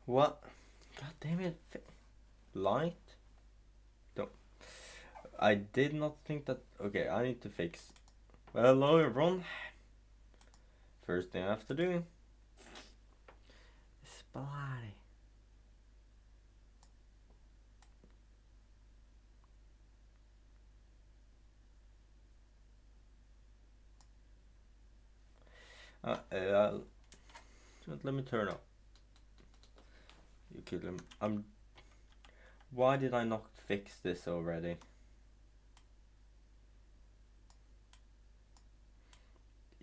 What? God damn it. Light? Don't. I did not think that. Okay, I need to fix. Well, hello everyone. First thing I have to do is bloody. Let me turn up. You kill him. Why did I not fix this already?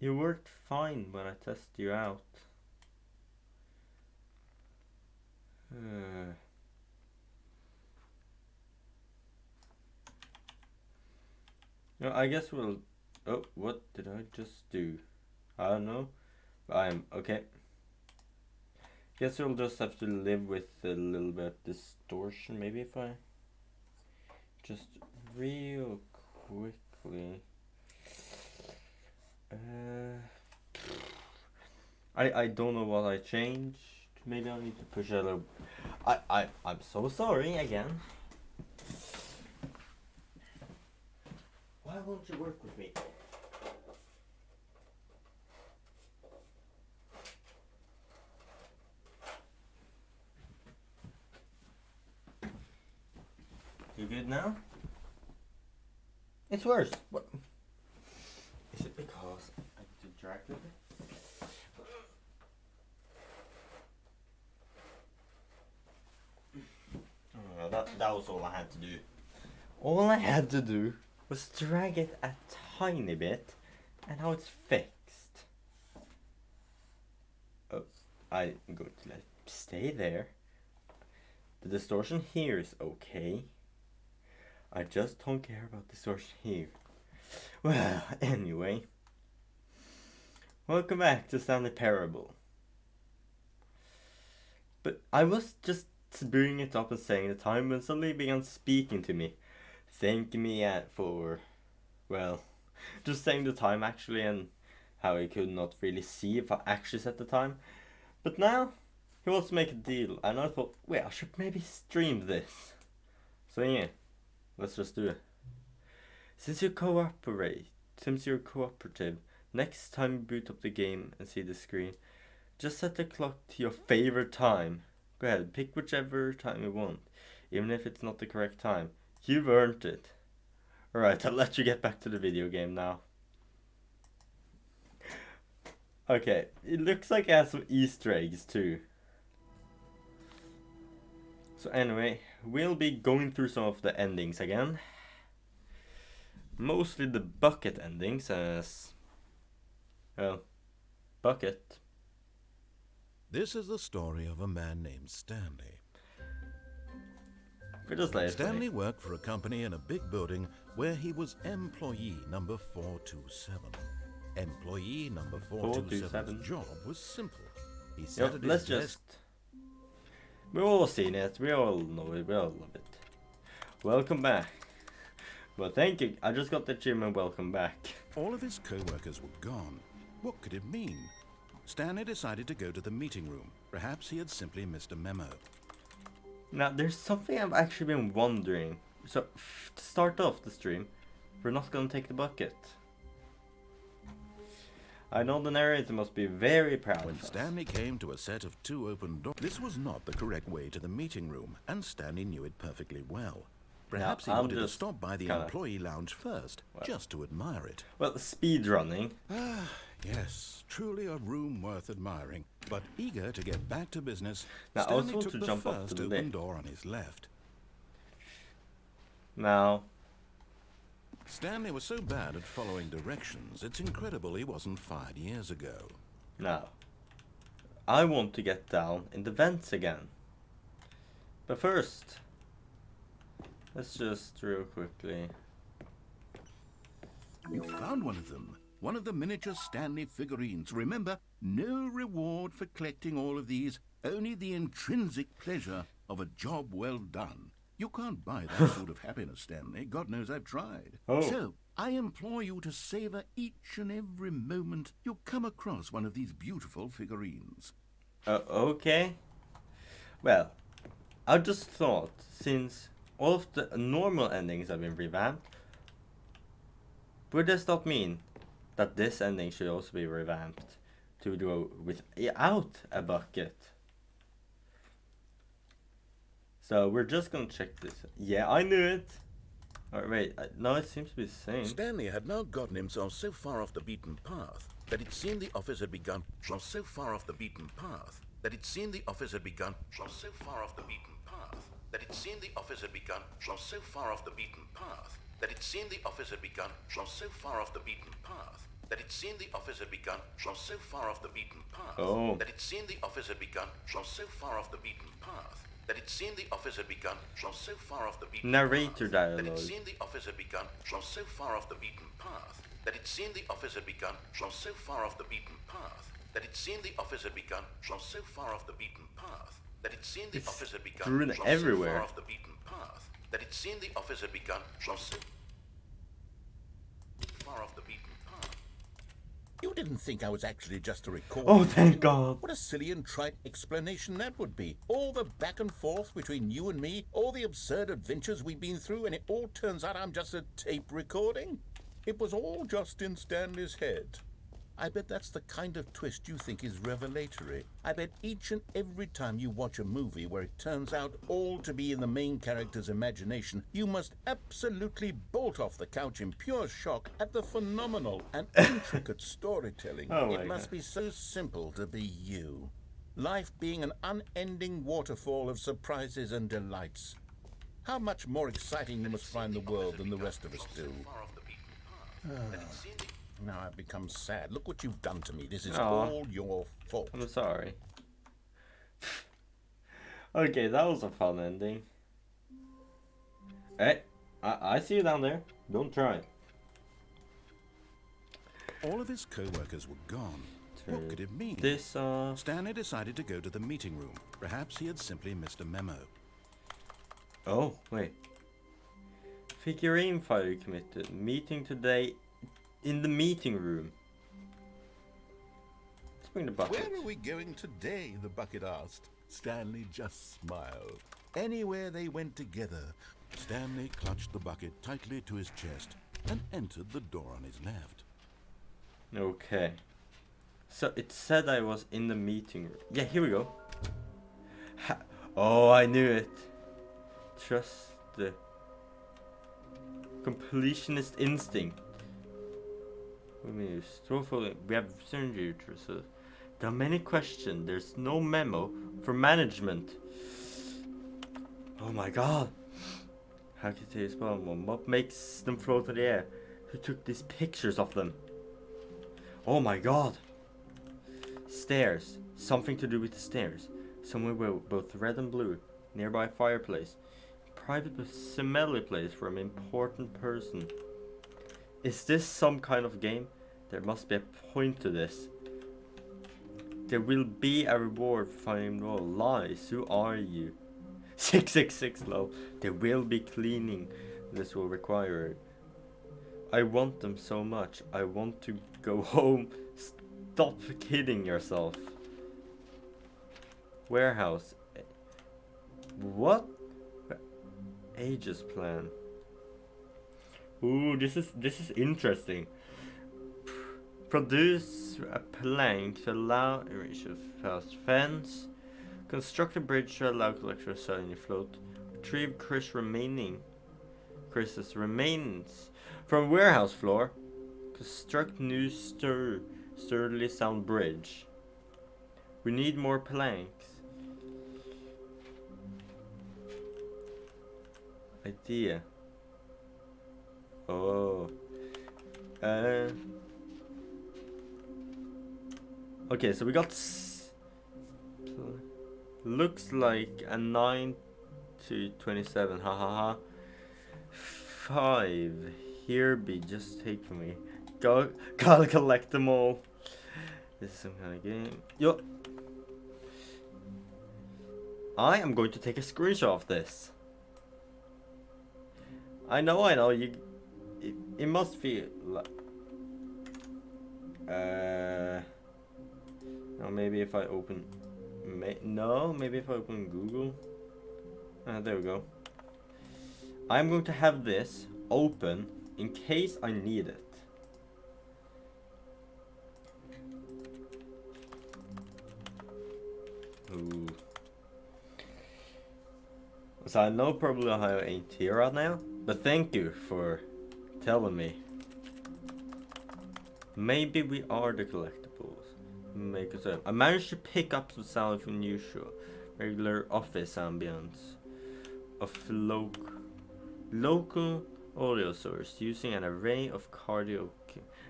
You worked fine when I tested you out. No, I guess we'll. Oh, what did I just do? I don't know. I'm okay. Guess we'll just have to live with a little bit of distortion. Maybe if I just real quickly. I don't know what I changed. Maybe I need to push a little. I'm so sorry again. Why won't you work with me? You good now? It's worse. What? Is it because I did drag with it? Oh, that was all I had to do. All I had to do was drag it a tiny bit, and now it's fixed. Oh, I'm going to let it stay there. The distortion here is okay. I just don't care about distortion here. Well, anyway. Welcome back to Stanley Parable. But I was just bringing it up and saying the time when somebody began speaking to me. Thanking me for, well, just saying the time actually and how he could not really see if I actually set the time. But now, he wants to make a deal and I thought, wait, I should maybe stream this. So yeah, let's just do it. Since you're cooperative, next time you boot up the game and see the screen, just set the clock to your favorite time. Go ahead, pick whichever time you want, even if it's not the correct time. You've earned it. Alright, I'll let you get back to the video game now. Okay, it looks like it has some Easter eggs too. So anyway, we'll be going through some of the endings again. Mostly the bucket endings as... well, bucket. This is the story of a man named Stanley. Stanley worked for a company in a big building where he was employee number 427. Employee number 427's job was simple. He sat at his desk. We've all seen it, we all know it, we all love it. Welcome back. Well, thank you. I just got the achievement, welcome back. All of his co-workers were gone. What could it mean? Stanley decided to go to the meeting room. Perhaps he had simply missed a memo. Now, there's something I've actually been wondering. So, to start off the stream, we're not gonna take the bucket. I know the narrator must be very proud when of us. Stanley came to a set of 2 open doors, this was not the correct way to the meeting room, and Stanley knew it perfectly well. Perhaps he wanted to stop by the employee lounge first, just to admire it. Well, speed running. Ah, yes, truly a room worth admiring. But eager to get back to business, now, Stanley took the first open door on his left. Now, Stanley was so bad at following directions, it's incredible he wasn't fired years ago. Now, I want to get down in the vents again. But first, let's just real quickly. You found one of them. One of the miniature Stanley figurines. Remember, no reward for collecting all of these, only the intrinsic pleasure of a job well done. You can't buy that sort of happiness, Stanley. God knows I've tried. Oh. So, I implore you to savor each and every moment you come across one of these beautiful figurines. Okay. Well, I just thought, since all of the normal endings have been revamped, would this not mean that this ending should also be revamped to do without a bucket? So we're just gonna check this. Yeah, I knew it. Alright, wait, no, it seems to be the same. Stanley had now gotten himself so far off the beaten path that it seemed the office had begun from so far off the beaten path that it seemed the office had begun from so far off the beaten path that it seemed the office had begun from so far off the beaten path that it seemed the office had begun from so far off the beaten path that it seemed the office had begun from so far off the beaten path that it seemed the office had begun from so far off the beaten path that it seemed the office had begun from so far off the beaten Narrator path dialogue. that it seemed the office had begun from so far off the beaten path that it seemed the office had begun from so far off the beaten path that it seemed the office had begun from so far off the beaten path that it seemed the office had begun strewn from everywhere. so far off the beaten path that it seemed the office had begun from so far off the beaten path. You didn't think I was actually just a recorder? Oh, thank God. What a silly and trite explanation that would be. All the back and forth between you and me, all the absurd adventures we've been through, and it all turns out I'm just a tape recording? It was all just in Stanley's head. I bet that's the kind of twist you think is revelatory. I bet each and every time you watch a movie where it turns out all to be in the main character's imagination, you must absolutely bolt off the couch in pure shock at the phenomenal and intricate storytelling. Oh my It must be so simple to be you. Life being an unending waterfall of surprises and delights. How much more exciting you must find the world than the rest of us do. Now I've become sad. Look what you've done to me. This is all your fault. I'm sorry. Okay, that was a fun ending. Hey, I see you down there. Don't try. All of his co-workers were gone. What could it mean? This, Stanley decided to go to the meeting room. Perhaps he had simply missed a memo. Oh, wait. Figurine fire committed. Meeting today in the meeting room. Let's bring the bucket. Where are we going today? The bucket asked. Stanley just smiled. Anywhere they went together. Stanley clutched the bucket tightly to his chest and entered the door on his left. Okay. So it said I was in the meeting room. Yeah, here we go. Oh, I knew it. Trust the completionist instinct. We have surgery. So there are many questions. There's no memo for management. Oh my God. How can you spell them? What makes them float in the air? Who took these pictures of them? Oh my God. Stairs. Something to do with the stairs. Somewhere both red and blue. Nearby fireplace. Private but smelly place for an important person. Is this some kind of game? There must be a point to this. There will be a reward for finding all lies. Who are you? 666 low. There will be cleaning. This will require it. I want them so much. I want to go home. Stop kidding yourself. Warehouse. What? Aegis plan. Ooh, this is interesting. Produce a plank to allow erasure of fast fence. Construct a bridge to allow collection of suddenly float. Retrieve Chris's remains from warehouse floor. Construct new sturdily sound bridge. We need more planks. Idea. Oh. Okay, so we got looks like a 9 to 27. Ha ha ha. 5. Here be just take from me. Gotta collect them all. This is some kind of game. Yo. I am going to take a screenshot of this. I know. It must feel like. Now maybe if I open No, maybe if I open Google. There we go. I'm going to have this open in case I need it. Ooh. So I know probably I ain't here right now, but thank you for telling me. Maybe we are the collectibles. Make it so. I managed to pick up some sound from usual. Regular office ambience of local audio source using an array of cardio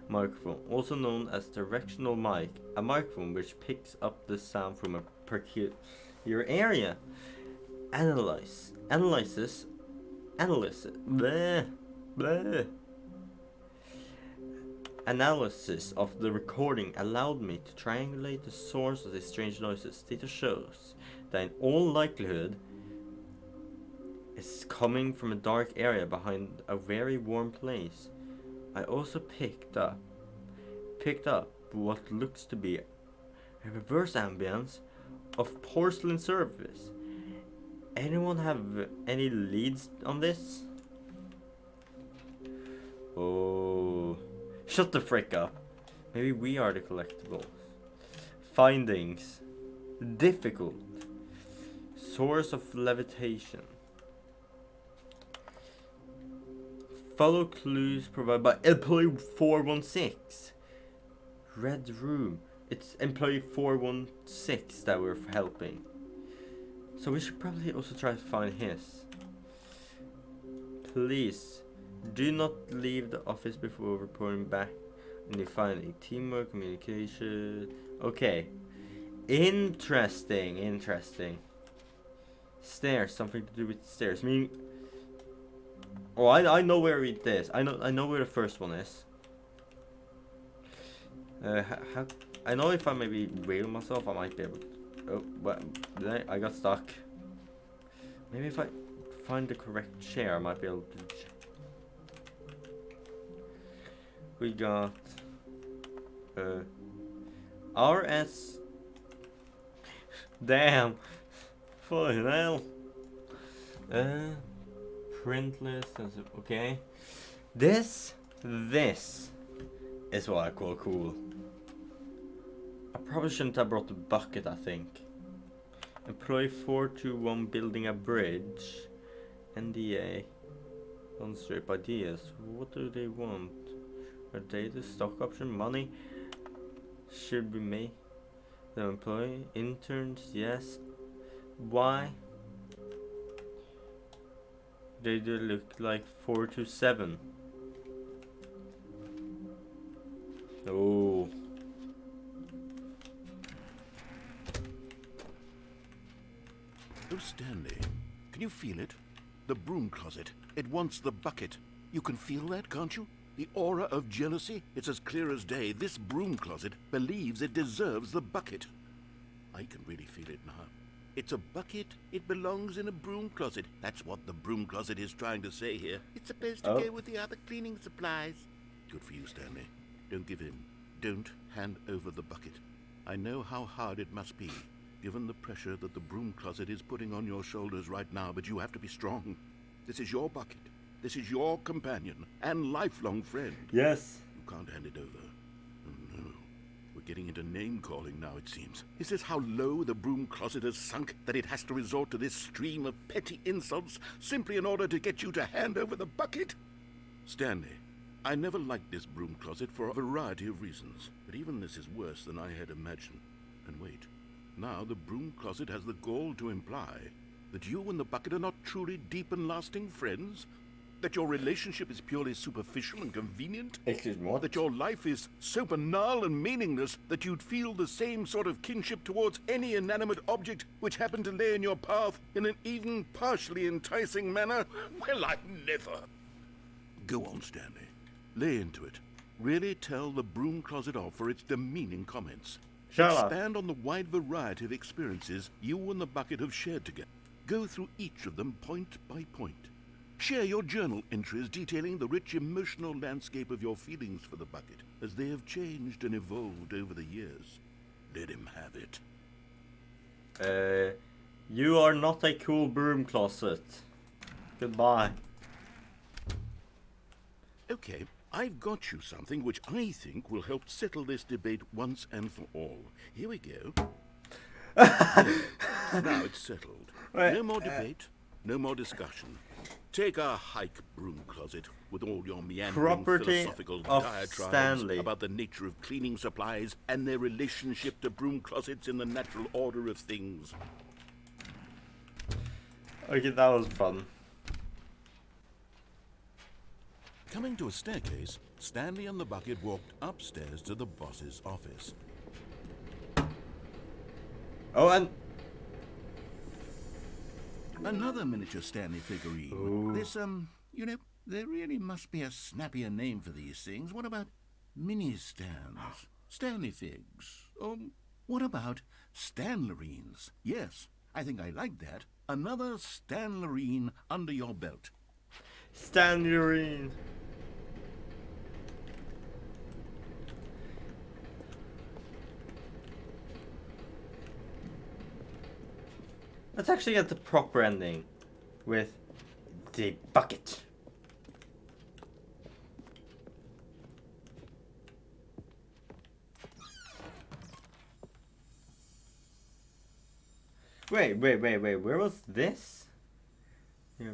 microphone, also known as directional mic, a microphone which picks up the sound from a peculiar area. Analysis, bleh, bleh. Analysis of the recording allowed me to triangulate the source of these strange noises. Data shows that in all likelihood it's coming from a dark area behind a very warm place. I also picked up what looks to be a reverse ambience of porcelain surface. Anyone have any leads on this? Oh, shut the frick up. Maybe we are the collectibles. Findings. Difficult. Source of levitation. Follow clues provided by employee 416. Red room. It's employee 416 that we're helping. So we should probably also try to find his. Please, do not leave the office before reporting back when you find a teamwork, communication. Okay. Interesting. Stairs, something to do with stairs. Oh, I know where it is. I know where the first one is. I know if I maybe wheel myself, I might be able to. Oh, but I got stuck. Maybe if I find the correct chair, I might be able to. We got RS. Damn. Fucking hell. Print list. Okay. This is what I call cool. I probably shouldn't have brought the bucket, I think. Employee 421 building a bridge. NDA. Unstrip ideas. What do they want? Are they the stock option? Money? Should be me. The employee? Interns? Yes. Why? They do look like 427. Oh. Oh, Stanley, can you feel it? The broom closet. It wants the bucket. You can feel that, can't you? The aura of jealousy? It's as clear as day. This broom closet believes it deserves the bucket. I can really feel it now. It's a bucket. It belongs in a broom closet. That's what the broom closet is trying to say here. It's supposed to go with the other cleaning supplies. Good for you, Stanley. Don't give in. Don't hand over the bucket. I know how hard it must be, given the pressure that the broom closet is putting on your shoulders right now, but you have to be strong. This is your bucket. This is your companion and lifelong friend. Yes. You can't hand it over. Oh, no. We're getting into name-calling now, it seems. Is this how low the broom closet has sunk, that it has to resort to this stream of petty insults simply in order to get you to hand over the bucket? Stanley, I never liked this broom closet for a variety of reasons, but even this is worse than I had imagined. And wait, now the broom closet has the gall to imply that you and the bucket are not truly deep and lasting friends? That your relationship is purely superficial and convenient? Excuse me, what? That your life is so banal and meaningless that you'd feel the same sort of kinship towards any inanimate object which happened to lay in your path in an even partially enticing manner? Well, I never. Go on, Stanley. Lay into it. Really tell the broom closet off for its demeaning comments. Shut up. Expand on the wide variety of experiences you and the bucket have shared together. Go through each of them point by point. Share your journal entries detailing the rich emotional landscape of your feelings for the bucket as they have changed and evolved over the years. Let him have it. You are not a cool broom closet. Goodbye. Okay, I've got you something which I think will help settle this debate once and for all. Here we go. Now it's settled. No more debate, no more discussion. Take our hike, broom closet, with all your meandering Property philosophical of diatribes Stanley. about the nature of cleaning supplies and their relationship to broom closets in the natural order of things. Okay, that was fun. Coming to a staircase, Stanley and the bucket walked upstairs to the boss's office. Oh, and Another miniature Stanley figurine. Ooh. This, you know, there really must be a snappier name for these things. What about mini-stands? Stanley figs? What about Stanlerines? Yes, I think I like that. Another Stanlerine under your belt. Stanley. Let's actually get the proper ending with the bucket. Wait, where was this? Yeah,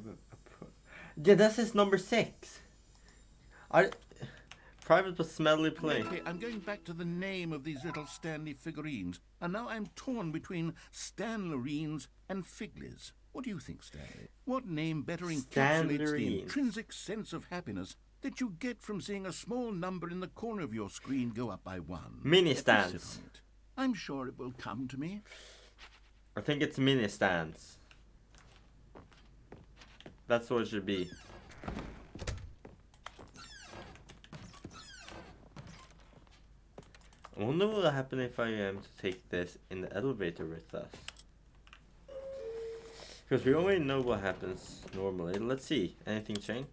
this is number 6. Private but smelly play. Okay, I'm going back to the name of these little Stanley figurines, and now I'm torn between Stanlerines and Figlies. What do you think, Stanley? What name better encapsulates the Stanlerines. intrinsic sense of happiness that you get from seeing a small number in the corner of your screen go up by 1? Mini Let me stands. sit on it. I'm sure it will come to me. I think it's mini stands. That's what it should be. I wonder what will happen if I am to take this in the elevator with us. Because we already know what happens normally. Let's see. Anything change?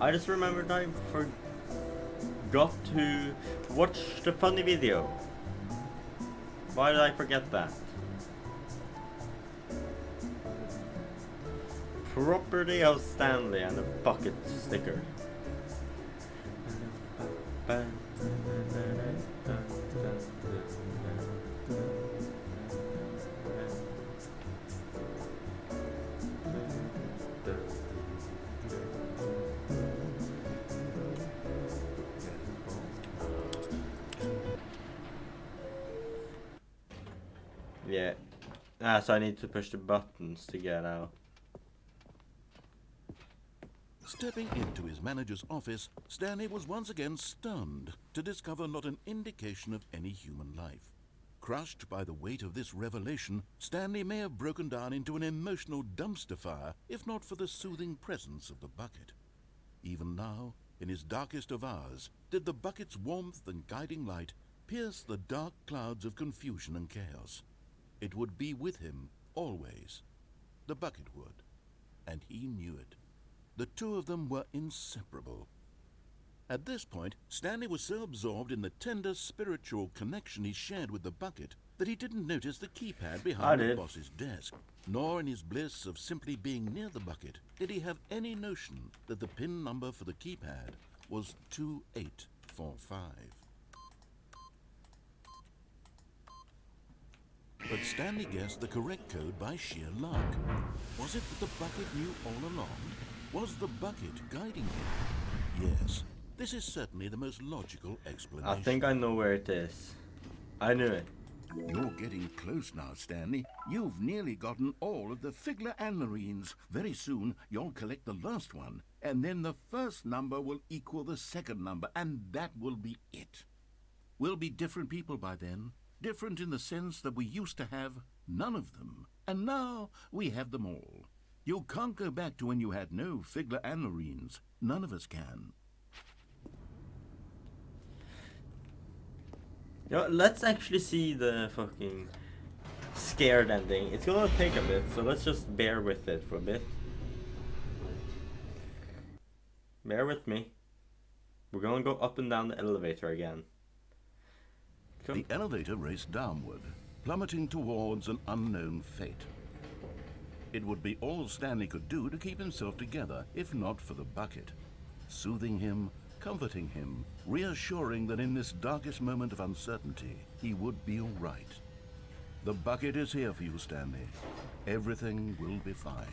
I just remembered I forgot to watch the funny video. Why did I forget that? Property of Stanley and a bucket sticker. Yeah. So I need to push the buttons to get out. Stepping into his manager's office, Stanley was once again stunned to discover not an indication of any human life. Crushed by the weight of this revelation, Stanley may have broken down into an emotional dumpster fire if not for the soothing presence of the bucket. Even now, in his darkest of hours, did the bucket's warmth and guiding light pierce the dark clouds of confusion and chaos. It would be with him always. The bucket would, and he knew it. The two of them were inseparable. At this point, Stanley was so absorbed in the tender spiritual connection he shared with the bucket that he didn't notice the keypad behind the boss's desk. Nor in his bliss of simply being near the bucket did he have any notion that the PIN number for the keypad was 2845. But Stanley guessed the correct code by sheer luck. Was it that the bucket knew all along? Was the bucket guiding him? Yes, This is certainly the most logical I explanation. think I know where it is. I knew it. You're getting close now, Stanley. You've nearly gotten all of the Figler anarines. Very soon, you'll collect the last one, and then the first number will equal the second number, and that will be it. We'll be different people by then. Different in the sense that we used to have none of them, and now we have them all. You can't go back to when you had no Figler anarines. None of us can. Yo, let's actually see the fucking scared ending. It's gonna take a bit, so let's just bear with it for a bit. Bear with me. We're gonna go up and down the elevator again. Come. The elevator raced downward, plummeting towards an unknown fate. It would be all Stanley could do to keep himself together, if not for the bucket. Soothing him, comforting him, reassuring that in this darkest moment of uncertainty, he would be all right. The bucket is here for you, Stanley. Everything will be fine.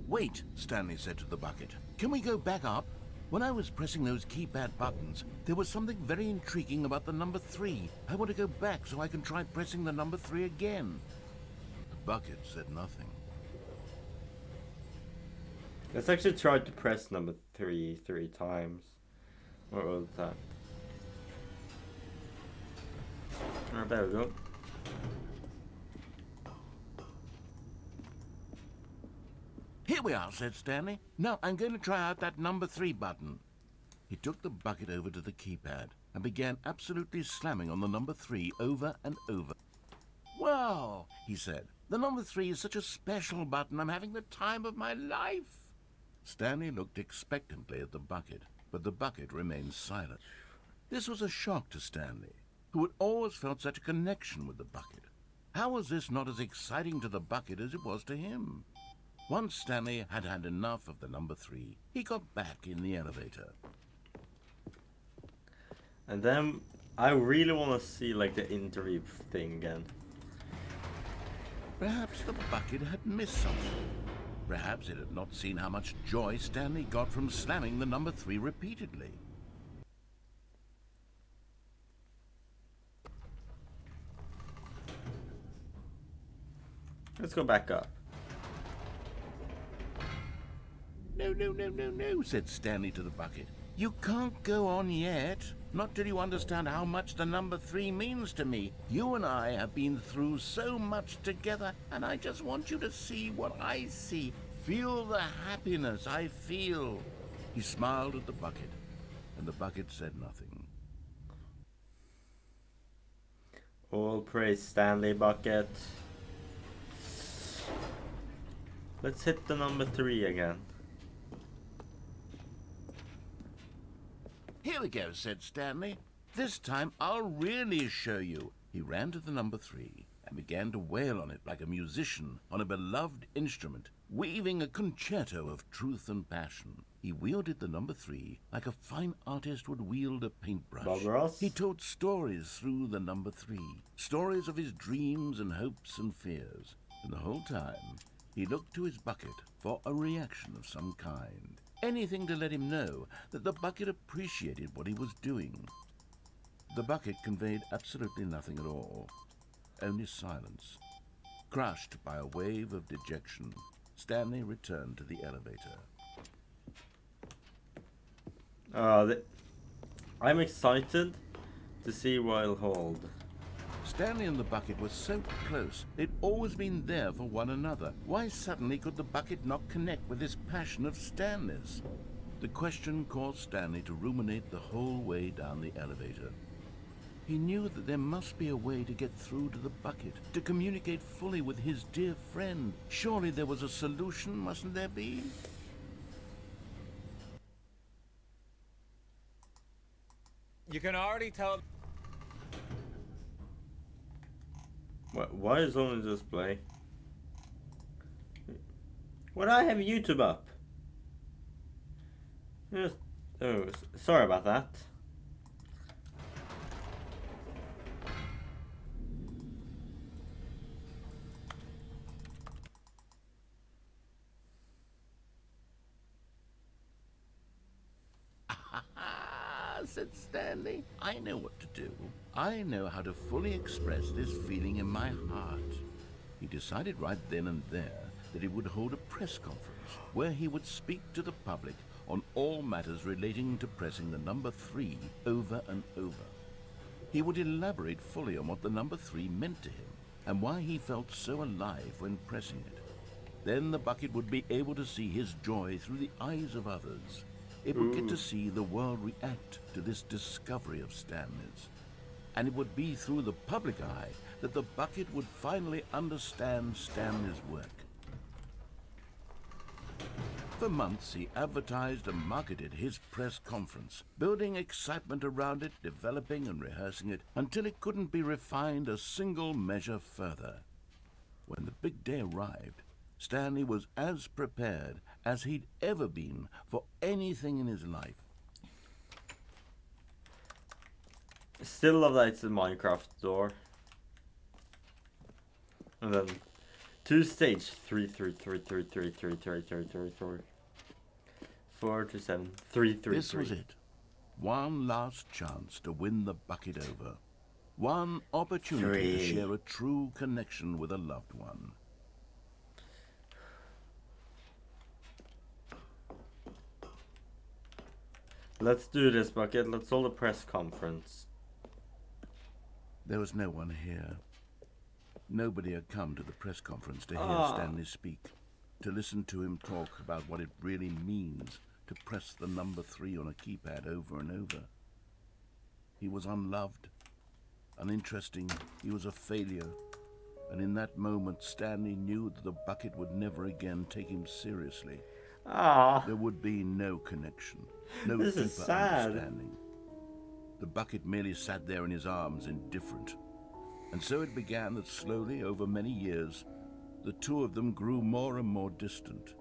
Wait, Stanley said to the bucket. Can we go back up? When I was pressing those keypad buttons, there was something very intriguing about the number 3. I want to go back so I can try pressing the number 3 again. The bucket said nothing. Let's actually try to press number 3 times. Or all the time. Alright, there we go. Here we are, said Stanley. Now I'm going to try out that number 3 button. He took the bucket over to the keypad and began absolutely slamming on the number 3 over and over. Wow, he said. The number 3 is such a special button. I'm having the time of my life. Stanley looked expectantly at the bucket, but the bucket remained silent. This was a shock to Stanley, who had always felt such a connection with the bucket. How was this not as exciting to the bucket as it was to him? Once Stanley had had enough of the number 3, he got back in the elevator. And then I really want to see like the interview thing again. Perhaps the bucket had missed something. Perhaps it had not seen how much joy Stanley got from slamming the number 3 repeatedly. Let's go back up. No, said Stanley to the bucket. You can't go on yet. Not till you understand how much the number 3 means to me. You and I have been through so much together, and I just want you to see what I see. Feel the happiness I feel. He smiled at the bucket, and the bucket said nothing. All praise Stanley Bucket. Let's hit the number 3 again. Here we go, said Stanley. This time I'll really show you. He ran to the number 3 and began to wail on it like a musician on a beloved instrument, weaving a concerto of truth and passion. He wielded the number 3 like a fine artist would wield a paintbrush. Bob Ross? He told stories through the number 3, stories of his dreams and hopes and fears. And the whole time, he looked to his bucket for a reaction of some kind. Anything to let him know that the bucket appreciated what he was doing. The bucket conveyed absolutely nothing at all, only silence. Crushed by a wave of dejection, Stanley returned to the elevator. I'm excited to see what it'll hold. Stanley and the bucket were so close. They'd always been there for one another. Why suddenly could the bucket not connect with this passion of Stanley's? The question caused Stanley to ruminate the whole way down the elevator. He knew that there must be a way to get through to the bucket, to communicate fully with his dear friend. Surely there was a solution, mustn't there be? You can already tell. Why is on the display? Would I have YouTube up? Yes. Oh, sorry about that. said Stanley. I know what to do. I know how to fully express this feeling in my heart. He decided right then and there that he would hold a press conference where he would speak to the public on all matters relating to pressing the number 3 over and over. He would elaborate fully on what the number 3 meant to him and why he felt so alive when pressing it. Then the bucket would be able to see his joy through the eyes of others. It would get to see the world react to this discovery of Stanley's. And it would be through the public eye that the bucket would finally understand Stanley's work. For months, he advertised and marketed his press conference, building excitement around it, developing and rehearsing it, until it couldn't be refined a single measure further. When the big day arrived, Stanley was as prepared as he'd ever been for anything in his life. Still love that it's a Minecraft door. And then 2 stage 3 3 3 3 3 3 3 3 3 3 4 to 7 3 3. This was it. One last chance to win the bucket over. One opportunity to share a true connection with a loved one. Let's do this, bucket. Let's hold a press conference. There was no one here. Nobody had come to the press conference to hear Stanley speak, to listen to him talk about what it really means to press the number 3 on a keypad over and over. He was unloved, uninteresting, he was a failure, and in that moment Stanley knew that the bucket would never again take him seriously. There would be no connection, no This deeper is sad. understanding. The bucket merely sat there in his arms, indifferent. And so it began that slowly, over many years, the two of them grew more and more distant.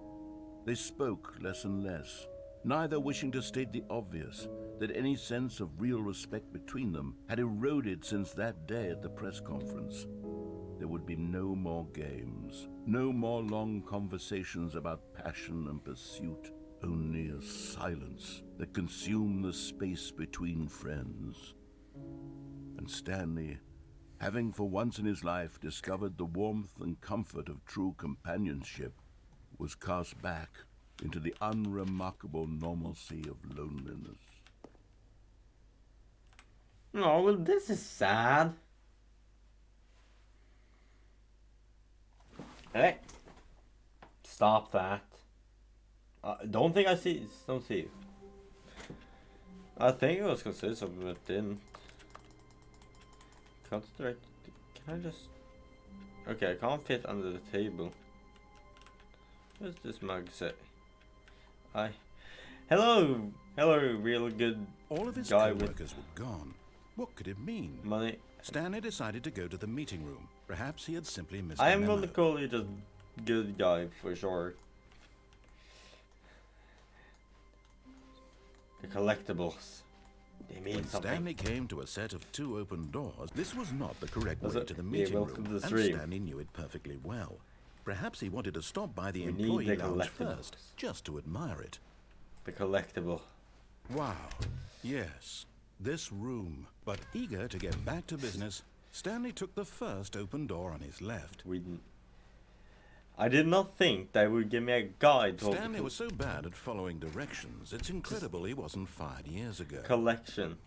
They spoke less and less, neither wishing to state the obvious, that any sense of real respect between them had eroded since that day at the press conference. There would be no more games, no more long conversations about passion and pursuit, only a silence that consumed the space between friends. And Stanley, having for once in his life discovered the warmth and comfort of true companionship, was cast back into the unremarkable normalcy of loneliness. Oh, well, this is sad. Hey, stop that. Don't think I see. Don't see you. I think I was gonna say something, but didn't. Concentrate. Can I just? Okay, I can't fit under the table. What does this mug say? Hello, real good All of his guy with co-workers were gone. What could it mean? money. Stanley decided to go to the meeting room. Perhaps he had simply missed I a am memo. gonna call you just good guy for sure. The collectibles. They mean When something. Stanley came to a set of 2 open doors, this was not the correct Was way it? to the Yeah, meeting welcome room, to the and stream. Stanley knew it perfectly well. Perhaps he wanted to stop by the We need employee the lounge collectibles. first, just to admire it. The collectible. Wow, yes, this room. But eager to get back to business, Stanley took the first open door on his left. I did not think they would give me a guide to Stanley was so bad at following directions, it's incredible he wasn't fired years ago. collection.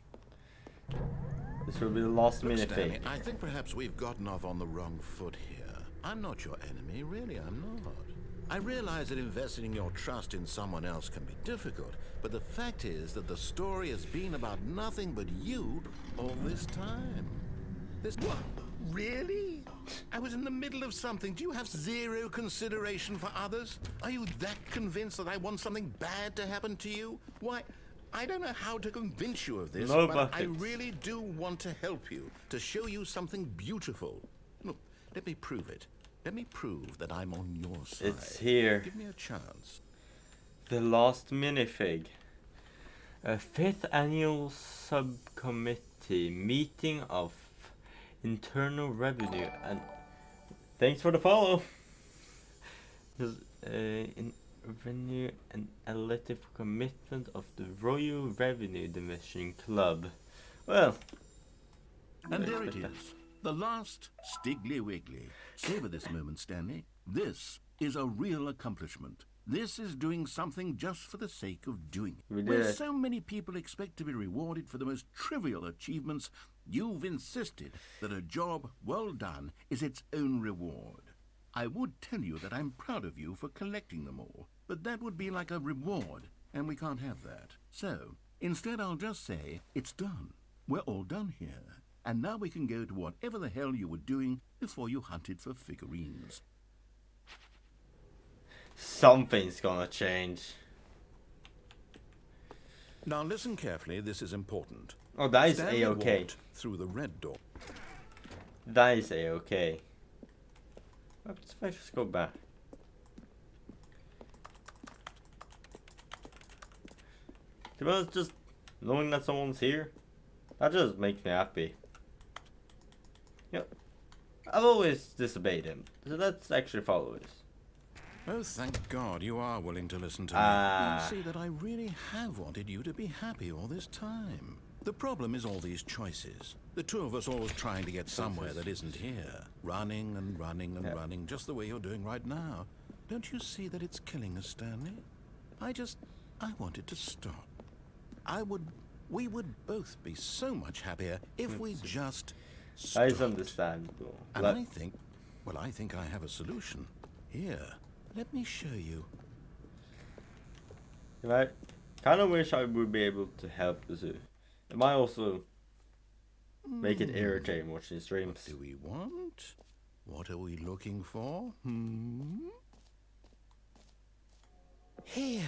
This will be the last Look, minute Stanley, thing. I think perhaps we've gotten off on the wrong foot here. I'm not your enemy, really, I'm not. I realize that investing your trust in someone else can be difficult, but the fact is that the story has been about nothing but you all this time. What? Really? I was in the middle of something. Do you have zero consideration for others? Are you that convinced that I want something bad to happen to you? Why, I don't know how to convince you of this, No but I buckets. really do want to help you, to show you something beautiful. Look, let me prove it. Let me prove that I'm on your side. It's here. Give me a chance. The last minifig. A 5th annual subcommittee meeting of internal revenue, and thanks for the follow. In renew an elective commitment of the Royal Revenue Division Club. Well, And I there it expect is, the last Stiggly Wiggly. Savor this moment, Stanley. This is a real accomplishment. This is doing something just for the sake of doing it. We did Where it. so many people expect to be rewarded for the most trivial achievements, you've insisted that a job well done is its own reward. I would tell you that I'm proud of you for collecting them all, but that would be like a reward, and we can't have that. So, instead I'll just say, it's done. We're all done here. And now we can go to whatever the hell you were doing before you hunted for figurines. something's gonna change. Now listen carefully, this is important. Oh, that is Stanley A-okay. walked through the red door. That is A-okay. Let's just go back. To be honest, just knowing that someone's here, that just makes me happy. Yep. I've always disobeyed him, so let's actually follow this. Oh, thank God you are willing to listen to me. Ah. You see that I really have wanted you to be happy all this time. The problem is all these choices. The two of us always trying to get somewhere that isn't here. Running and running and running, just the way you're doing right now. Don't you see that it's killing us, Stanley? I wanted to stop. We would both be so much happier if we just That is stopped. understandable. And Let- I think I have a solution. Here, let me show you. I kind of wish I would be able to help the zoo. It might also make it irritating watching streams. Do we want? What are we looking for? Here.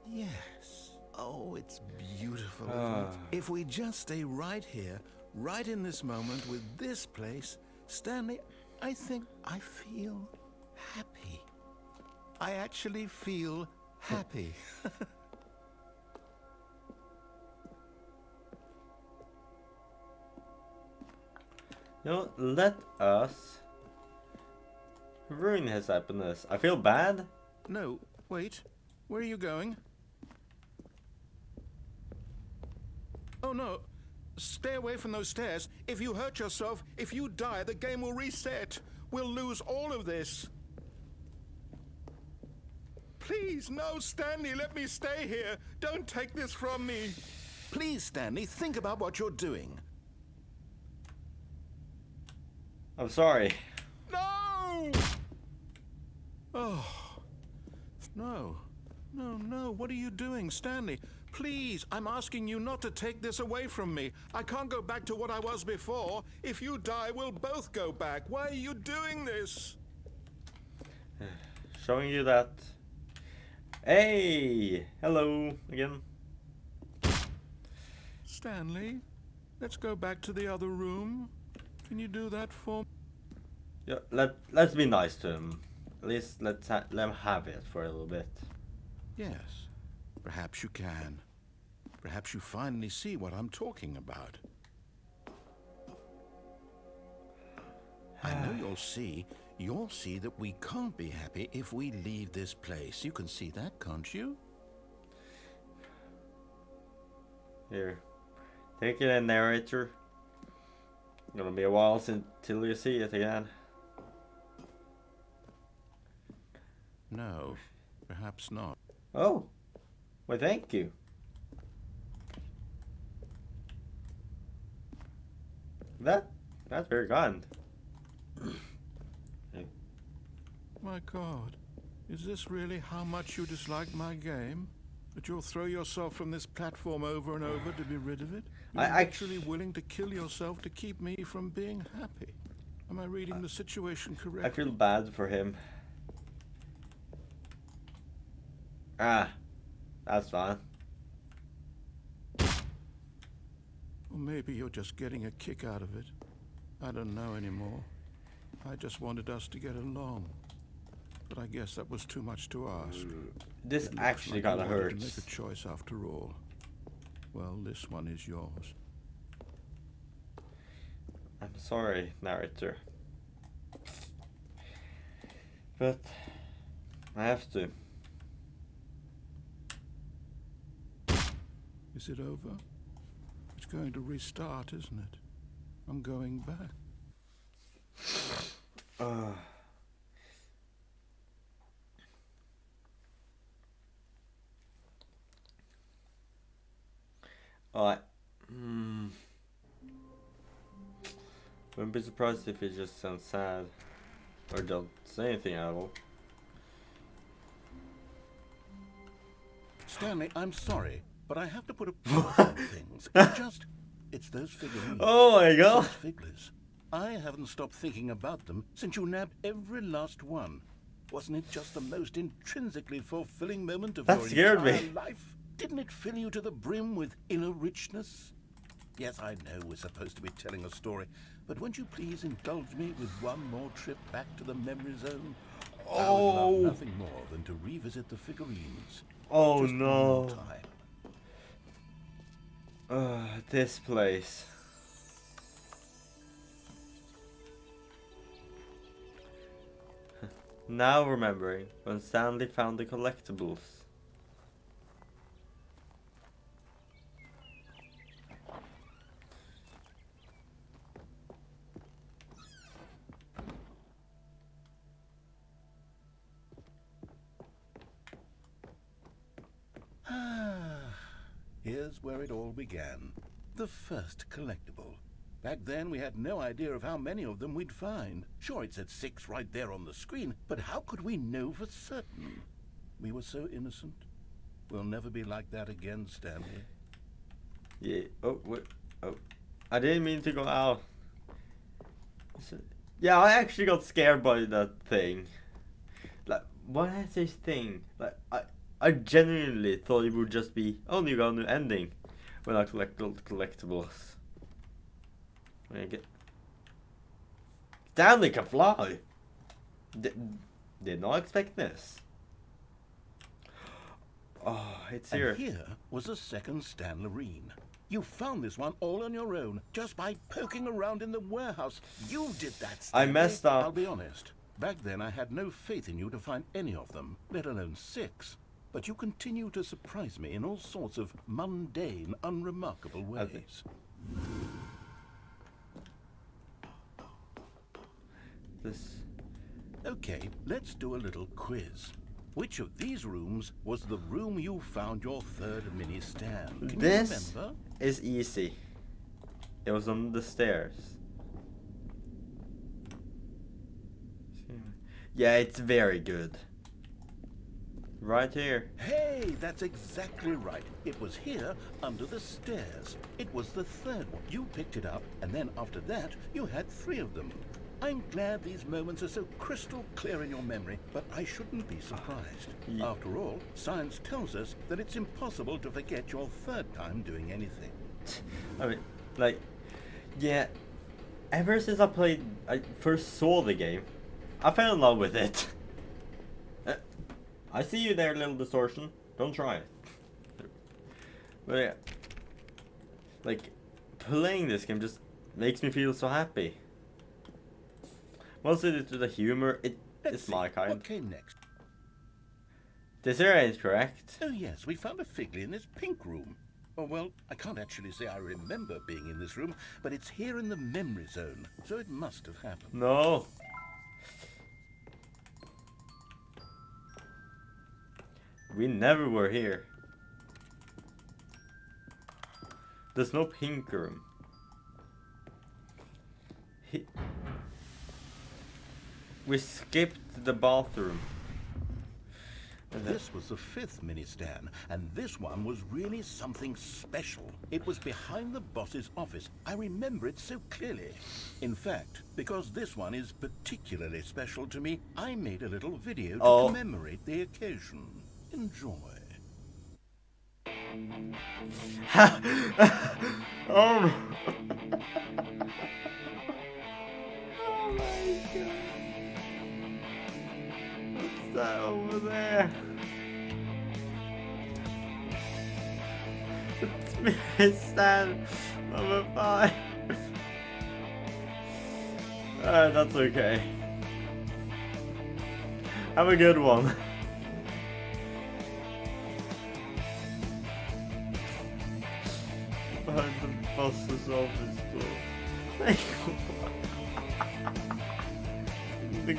Yes. Oh, it's beautiful, isn't it? If we just stay right here, right in this moment with this place, Stanley, I think I feel happy. I actually feel happy. You know, let us ruin his happiness. I feel bad. No, wait. Where are you going? Oh, no. Stay away from those stairs. If you hurt yourself, if you die, the game will reset. We'll lose all of this. Please, no, Stanley, let me stay here. Don't take this from me. Please, Stanley, think about what you're doing. I'm sorry. No! Oh. No. No, no. What are you doing, Stanley? Please, I'm asking you not to take this away from me. I can't go back to what I was before. If you die, we'll both go back. Why are you doing this? Showing you that. Hey! Hello again. Stanley, let's go back to the other room. Can you do that for me? Yeah, let's be nice to him. At least let him have it for a little bit. Yes, perhaps you can. Perhaps you finally see what I'm talking about. I know you'll see that we can't be happy if we leave this place. You can see that, can't you? Here. Take it in, narrator. Gonna be a while till you see it again. No, perhaps not. Oh. Well, thank you. That's very kind. My God, is this really how much you dislike my game? That you'll throw yourself from this platform over and over to be rid of it? You're I actually willing to kill yourself to keep me from being happy. Am I reading the situation correctly? I feel bad for him. Ah, that's fine. Or maybe you're just getting a kick out of it. I don't know anymore. I just wanted us to get along. But I guess that was too much to ask. This It looks actually like kind you of wanted to hurts. make a choice after all. Well, this one is yours. I'm sorry, narrator. But I have to. Is it over? It's going to restart, isn't it? I'm going back. Alright. Wouldn't be surprised if it just sounds sad. Or don't say anything at all. Stanley, I'm sorry, but I have to put a pause on things. It's those figurines. Oh my god! Those figures. I haven't stopped thinking about them since you nabbed every last one. Wasn't it just the most intrinsically fulfilling moment of That your scared entire me. life? Didn't it fill you to the brim with inner richness? Yes, I know we're supposed to be telling a story, but won't you please indulge me with one more trip back to the memory zone? I would love nothing more than to revisit the figurines. Oh Just one more no. time. This place. Now remembering when Stanley found the collectibles. Here's where it all began. The first collectible. Back then, we had no idea of how many of them we'd find. Sure, it said 6 right there on the screen, but how could we know for certain? We were so innocent. We'll never be like that again, Stanley. Yeah. Oh, wait. Oh. I didn't mean to go out. Yeah, I actually got scared by that thing. Like, what is this thing? Like, I genuinely thought it would just be, oh, you got a new ending when I collect collectibles. When I get Stanley can fly. Did not expect this. Oh, it's here. And here was a second Stanlerine. You found this one all on your own, just by poking around in the warehouse. You did that, Stanley. I messed up. I'll be honest. Back then, I had no faith in you to find any of them, let alone 6. But you continue to surprise me in all sorts of mundane, unremarkable ways. Okay, let's do a little quiz. Which of these rooms was the room you found your third mini stand? Can you remember? Is easy. It was on the stairs. Yeah, it's very good. Right here. Hey, that's exactly right. It was here, under the stairs. It was the third one. You picked it up, and then after that, you had 3 of them. I'm glad these moments are so crystal clear in your memory, but I shouldn't be surprised. Yeah. After all, science tells us that it's impossible to forget your third time doing anything. I mean, like, yeah, ever since I first saw the game, I fell in love with it. I see you there, little distortion. Don't try it. But yeah, like, playing this game just makes me feel so happy. Mostly due to the humor. It's my kind. What came next? This here ain't correct. Oh yes, we found a figly in this pink room. Oh well, I can't actually say I remember being in this room, but it's here in the memory zone, so it must have happened. No. We never were here. There's no pink room. We skipped the bathroom. This was the 5th mini stand, and this one was really something special. It was behind the boss's office. I remember it so clearly. In fact, because this one is particularly special to me, I made a little video to commemorate the occasion. Enjoy. Oh. Oh my god. What's that over there? It's stand number 5. Alright, that's okay. Have a good one. bosses of the store. Like, the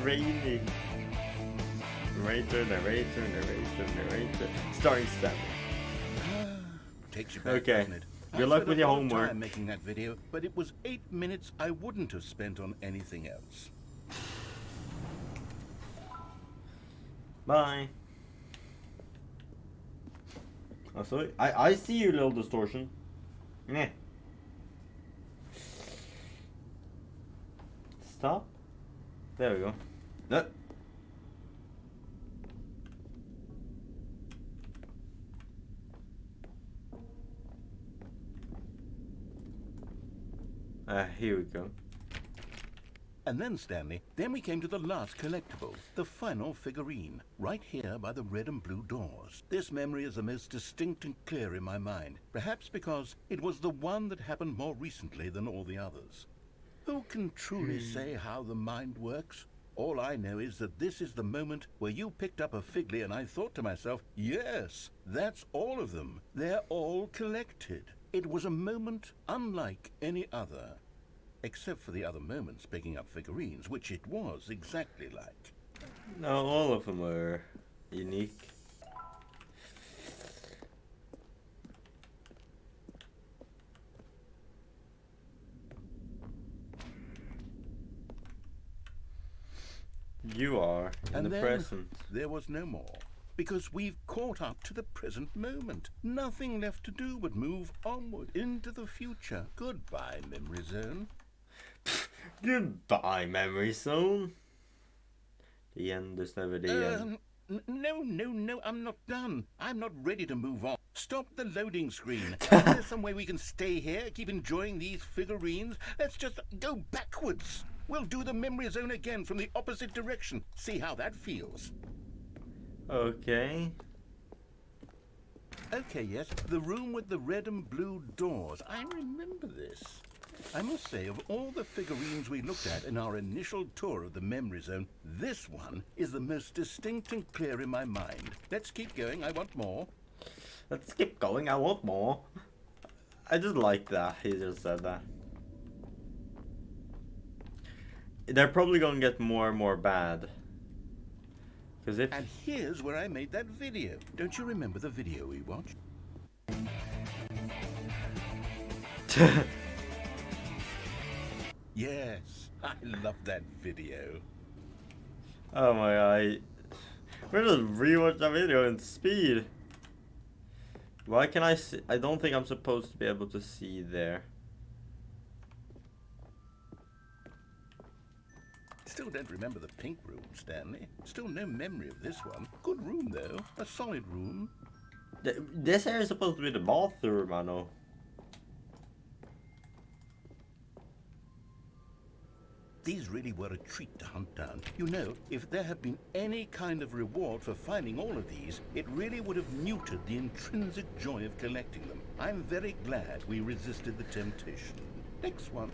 graining. Narrator. Starring Stanley. Takes you back, Okay. doesn't it? Good I luck spent with a your lot of homework. time making that video, but it was 8 minutes I wouldn't have spent on anything else. Bye. Oh, sorry. I see you, little distortion. Meh. Stop. There we go. No. Here we go. And then, Stanley, then we came to the last collectible, the final figurine, right here by the red and blue doors. This memory is the most distinct and clear in my mind, perhaps because it was the one that happened more recently than all the others. Who can truly say how the mind works? All I know is that this is the moment where you picked up a Figly and I thought to myself, yes, that's all of them. They're all collected. It was a moment unlike any other. Except for the other moments picking up figurines, which it was exactly like. No, all of them are unique. You are in And the then present. there was no more. Because we've caught up to the present moment. Nothing left to do but move onward into the future. Goodbye, Memory Zone. Goodbye, memory zone. The end is never the end. No, I'm not done. I'm not ready to move on. Stop the loading screen. Is there some way we can stay here, keep enjoying these figurines? Let's just go backwards. We'll do the memory zone again from the opposite direction. See how that feels. Okay. Okay, yes, the room with the red and blue doors. I remember this. I must say, of all the figurines we looked at in our initial tour of the memory zone, this one is the most distinct and clear in my mind. Let's keep going, I want more. Let's keep going, I want more. I just like that, he just said that. They're probably gonna get more and more bad. Cause if... And here's where I made that video. Don't you remember the video we watched? Yes, I love that video. Oh my god. We're just rewatch that video in speed. Why can I see? I don't think I'm supposed to be able to see there. Still don't remember the pink room, Stanley. Still no memory of this one. Good room, though. A solid room. This area is supposed to be the bathroom, I know. These really were a treat to hunt down. You know, if there had been any kind of reward for finding all of these, it really would have muted the intrinsic joy of collecting them. I'm very glad we resisted the temptation. Next one.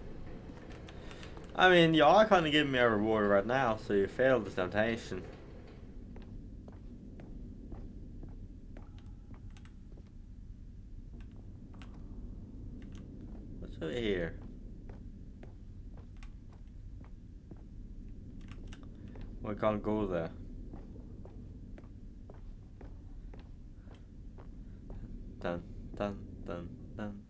I mean, you are kind of giving me a reward right now, so you failed the temptation. What's over here? I can't go there. Dun, dun, dun, dun.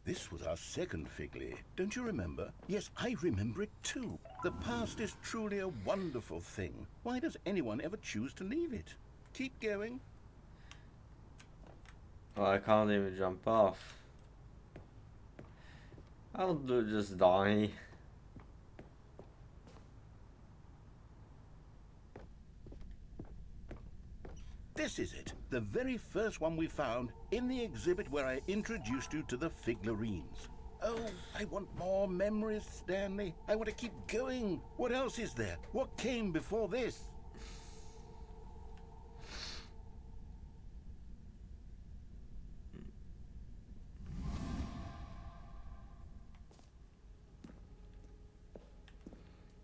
This was our second Figly. Don't you remember? Yes, I remember it too. The past is truly a wonderful thing. Why does anyone ever choose to leave it? Keep going. Oh, I can't even jump off. I'll just die. This is it. The very first one we found in the exhibit where I introduced you to the figurines. Oh, I want more memories, Stanley. I want to keep going. What else is there? What came before this?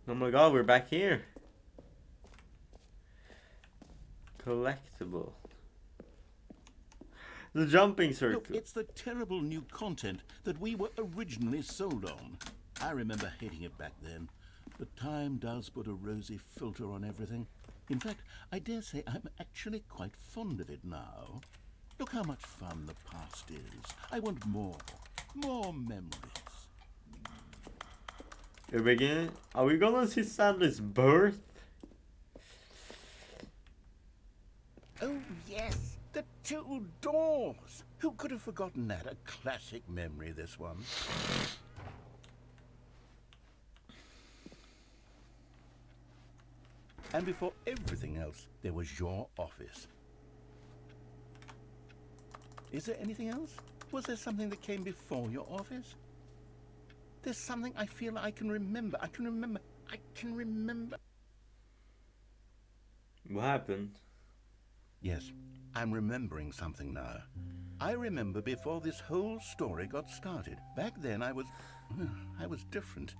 Oh my god, we're back here. Collectible. The jumping circle. Look, it's the terrible new content that we were originally sold on. I remember hating it back then. But time does put a rosy filter on everything. In fact, I dare say I'm actually quite fond of it now. Look how much fun the past is. I want more memories. Are we gonna see Stanley's birth? Oh, yes, the two doors. Who could have forgotten that? A classic memory, this one. And before everything else, there was your office. Is there anything else? Was there something that came before your office? There's something I feel I can remember. I can remember. What happened? Yes, I'm remembering something now. I remember before this whole story got started. Back then I was different.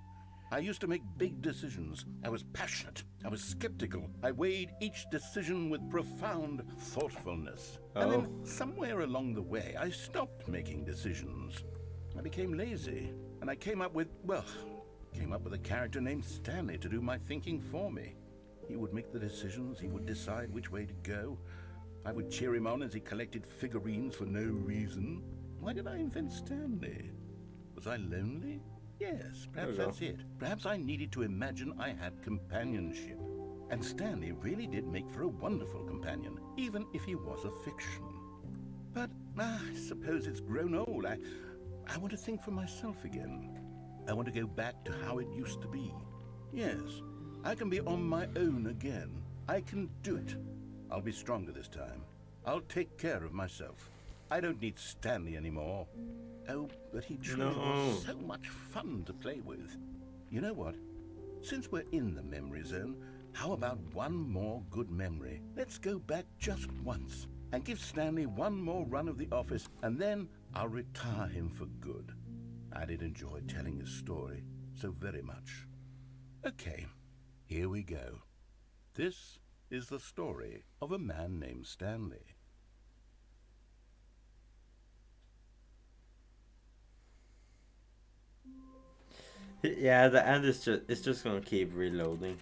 I used to make big decisions. I was passionate. I was skeptical. I weighed each decision with profound thoughtfulness. And then somewhere along the way, I stopped making decisions. I became lazy, and I came up with a character named Stanley to do my thinking for me. He would make the decisions. He would decide which way to go. I would cheer him on as he collected figurines for no reason. Why did I invent Stanley? Was I lonely? Yes, perhaps that's it. Perhaps I needed to imagine I had companionship. And Stanley really did make for a wonderful companion, even if he was a fiction. But I suppose it's grown old. I want to think for myself again. I want to go back to how it used to be. Yes, I can be on my own again. I can do it. I'll be stronger this time. I'll take care of myself. I don't need Stanley anymore. Oh, but he truly was so much fun to play with. You know what? Since we're in the memory zone, how about one more good memory? Let's go back just once and give Stanley one more run of the office, and then I'll retire him for good. I did enjoy telling his story so very much. Okay, here we go. This is the story of a man named Stanley. Yeah, the end is just gonna keep reloading.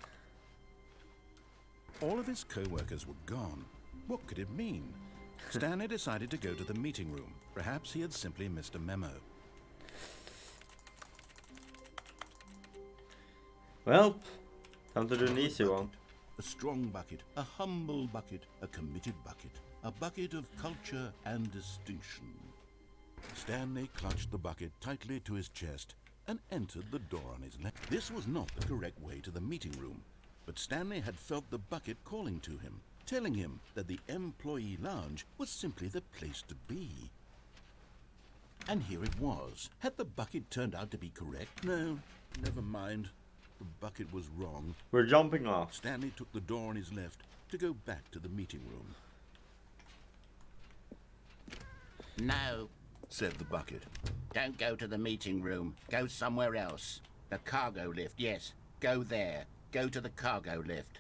All of his co-workers were gone. What could it mean? Stanley decided to go to the meeting room. Perhaps he had simply missed a memo. Well, time to do an easy one. A strong bucket, a humble bucket, a committed bucket, a bucket of culture and distinction. Stanley clutched the bucket tightly to his chest and entered the door on his left. This was not the correct way to the meeting room, but Stanley had felt the bucket calling to him, telling him that the employee lounge was simply the place to be. And here it was. Had the bucket turned out to be correct? No, never mind. The bucket was wrong. We're jumping off. Stanley took the door on his left to go back to the meeting room. No, Said the bucket. don't go to the meeting room. Go somewhere else. The cargo lift, yes. Go there. Go to the cargo lift.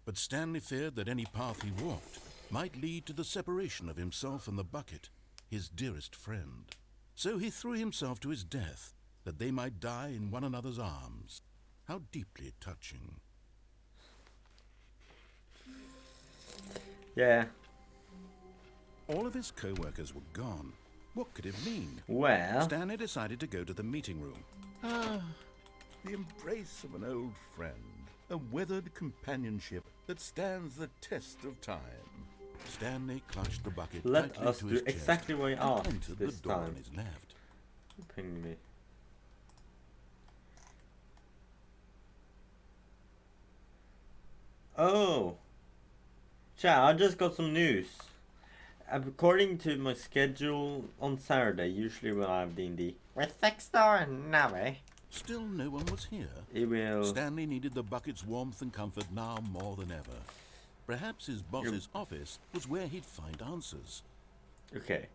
But Stanley feared that any path he walked might lead to the separation of himself and the bucket, his dearest friend. So he threw himself to his death, that they might die in one another's arms. How deeply touching. Yeah. All of his co-workers were gone. What could it mean? Well. Stanley decided to go to the meeting room. Ah, the embrace of an old friend. A weathered companionship that stands the test of time. Stanley clutched the bucket Let tightly us to do his chest exactly what I and asked entered this the door time. on his left. Ping me. Oh. Chat, I just got some news. According to my schedule on Saturday, usually when I have D&D, with 6-star Navi, Still no one was here. it will... Stanley needed the bucket's warmth and comfort now more than ever. Perhaps his boss's office was where he'd find answers. Okay.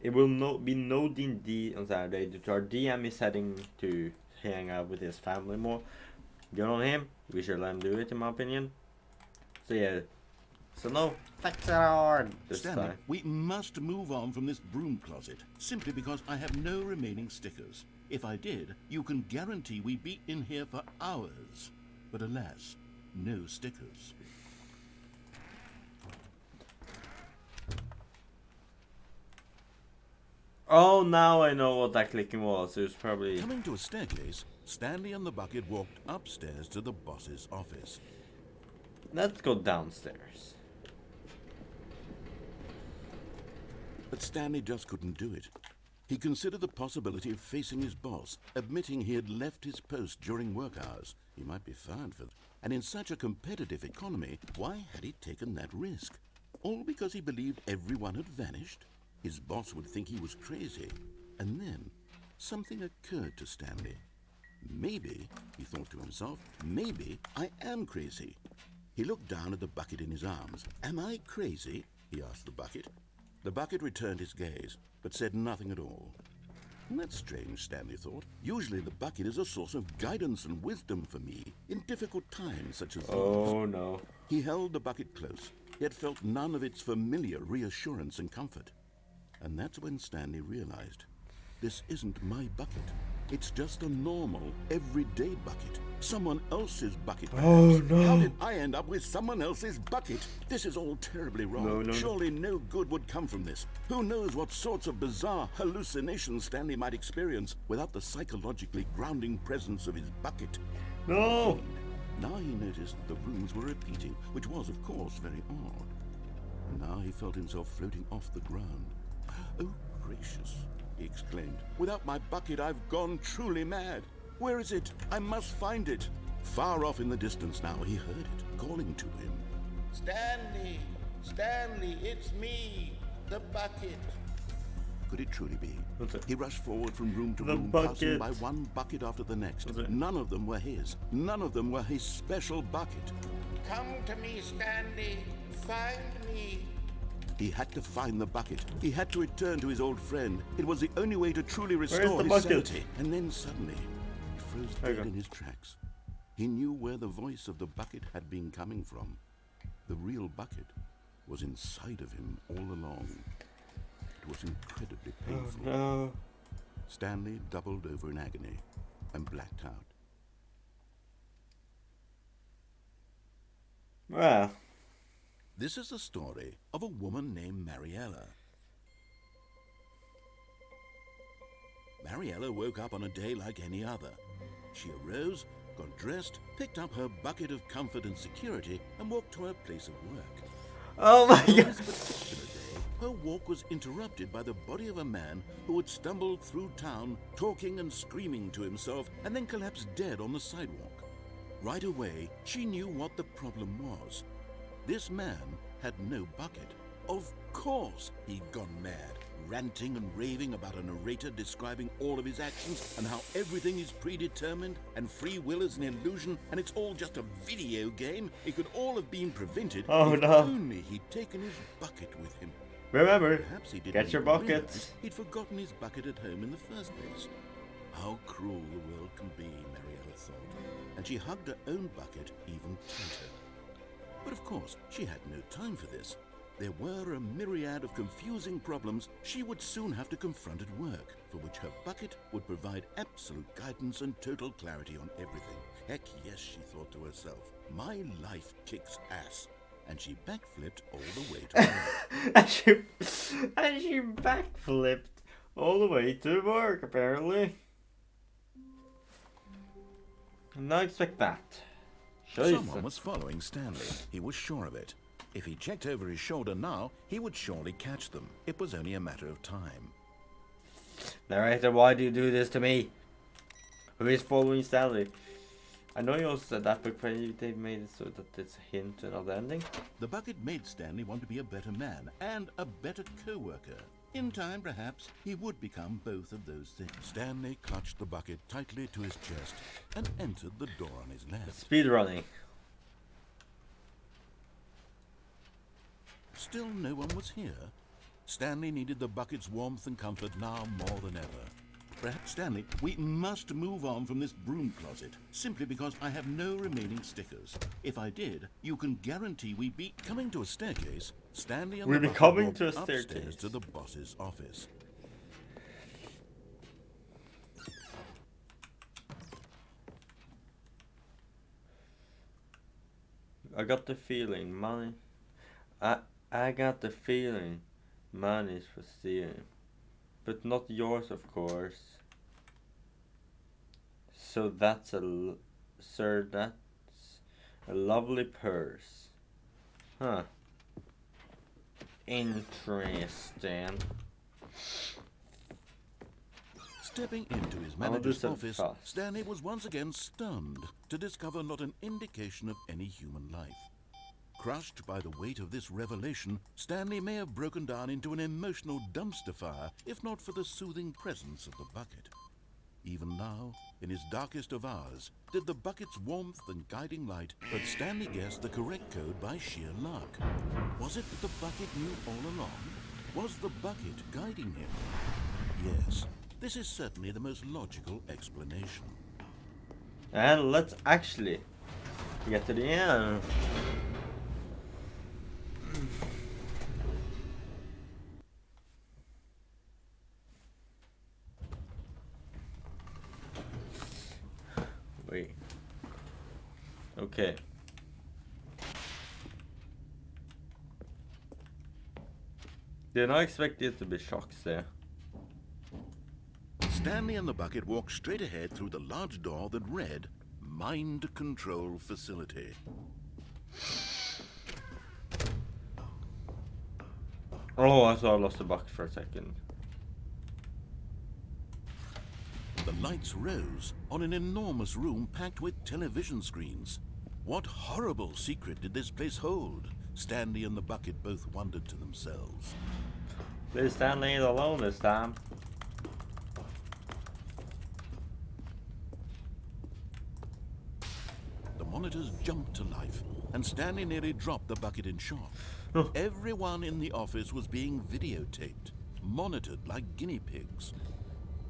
It will be no D&D on Saturday due to our DM is heading to hang out with his family more. Good on him. We should let him do it, in my opinion. So yeah, So no Vexillon this Stanley, time. we must move on from this broom closet, simply because I have no remaining stickers. If I did, you can guarantee we'd be in here for hours. But alas, no stickers. Oh, now I know what that clicking was. It was probably... Coming to a staircase, Stanley and the bucket walked upstairs to the boss's office. Let's go downstairs. But Stanley just couldn't do it. He considered the possibility of facing his boss, admitting he had left his post during work hours. He might be fired for that. And in such a competitive economy, why had he taken that risk? All because he believed everyone had vanished? His boss would think he was crazy. And then, something occurred to Stanley. Maybe, he thought to himself, maybe I am crazy. He looked down at the bucket in his arms. Am I crazy? He asked the bucket. The bucket returned his gaze, but said nothing at all. That's strange, Stanley thought. Usually the bucket is a source of guidance and wisdom for me in difficult times such as these. Oh no. He held the bucket close, yet felt none of its familiar reassurance and comfort. And that's when Stanley realized, this isn't my bucket. It's just a normal, everyday bucket. Someone else's bucket, perhaps. Oh, no. How did I end up with someone else's bucket? This is all terribly wrong. No. Surely no good would come from this. Who knows what sorts of bizarre hallucinations Stanley might experience without the psychologically grounding presence of his bucket. No! Now he noticed that the rooms were repeating, which was, of course, very odd. Now he felt himself floating off the ground. Oh, gracious, he exclaimed. Without my bucket, I've gone truly mad. Where is it? I must find it. Far off in the distance now, he heard it, calling to him. Stanley! Stanley, it's me, the bucket. Could it truly be? What's it? He rushed forward from room to The room, bucket. passing by one bucket after the next. What's it? None of them were his. None of them were his special bucket. Come to me, Stanley. Find me. He had to find the bucket. He had to return to his old friend. It was the only way to truly restore the his bucket? sanity. And then suddenly, he froze There you dead go. in his tracks. He knew where the voice of the bucket had been coming from. The real bucket was inside of him all along. It was incredibly Oh painful. no. Stanley doubled over in agony and blacked out. Well, This is the story of a woman named Mariella. Mariella woke up on a day like any other. She arose, got dressed, picked up her bucket of comfort and security, and walked to her place of work. oh my On god. this particular day, her walk was interrupted by the body of a man who had stumbled through town, talking and screaming to himself, and then collapsed dead on the sidewalk. Right away, she knew what the problem was. This man had no bucket. Of course he'd gone mad, ranting and raving about a narrator describing all of his actions and how everything is predetermined and free will is an illusion and it's all just a video game. It could all have been prevented Oh, if no. only he'd taken his bucket with him. Remember, Perhaps he didn't get your even buckets. realize He'd forgotten his bucket at home in the first place. How cruel the world can be, Mariella thought, and she hugged her own bucket even tighter. But of course, she had no time for this. There were a myriad of confusing problems she would soon have to confront at work, for which her bucket would provide absolute guidance and total clarity on everything. Heck yes, she thought to herself, my life kicks ass. And she backflipped all the way to work. and she backflipped all the way to work, apparently. Did not expect that. Someone was following Stanley. He was sure of it. If he checked over his shoulder now, he would surely catch them. It was only a matter of time. Narrator, why do you do this to me? Who is following Stanley? I know you also said that, but they made it so that it's a hint to another ending. The bucket made Stanley want to be a better man and a better co-worker. In time, perhaps, he would become both of those things. Stanley clutched the bucket tightly to his chest and entered the door on his left. Speed running. Still no one was here. Stanley needed the bucket's warmth and comfort now more than ever. Perhaps, Stanley, we must move on from this broom closet, simply because I have no remaining stickers. If I did, you can guarantee we'd be Coming to a staircase, Stanley and We'll the be bucket coming walked to a upstairs staircase. to the boss's office. I got the feeling money. I got the feeling money's for stealing, but not yours, of course. So that's sir, that's a lovely purse, huh? Interesting. Stepping into his I'll do manager's some office, fast. Stanley was once again stunned to discover not an indication of any human life. Crushed by the weight of this revelation, Stanley may have broken down into an emotional dumpster fire if not for the soothing presence of the bucket. Even now, in his darkest of hours, did the bucket's warmth and guiding light, but Stanley guessed the correct code by sheer luck. Was it that the bucket knew all along? Was the bucket guiding him? Yes, this is certainly the most logical explanation. And let's actually get to the end. Wait. Okay. Did not expect it to be shocks there. Stanley and the bucket walked straight ahead through the large door that read, Mind Control Facility. Oh, I thought I lost the bucket for a second. The lights rose on an enormous room packed with television screens. What horrible secret did this place hold? Stanley and the bucket both wondered to themselves. Please Stanley ain't alone this time. The monitors jumped to life, and Stanley nearly dropped the bucket in shock. Everyone in the office was being videotaped, monitored like guinea pigs.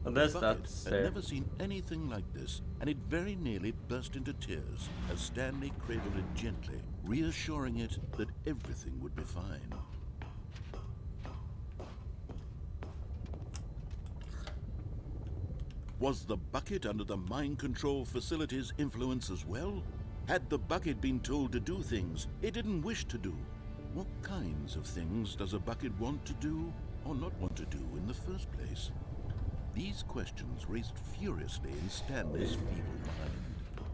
And The this, bucket that's had never seen anything like this, and it very nearly burst into tears as Stanley cradled it gently, reassuring it that everything would be fine. Was the bucket under the mind control facility's influence as well? Had the bucket been told to do things it didn't wish to do? What kinds of things does a bucket want to do or not want to do in the first place? These questions raced furiously in Stanley's feeble mind.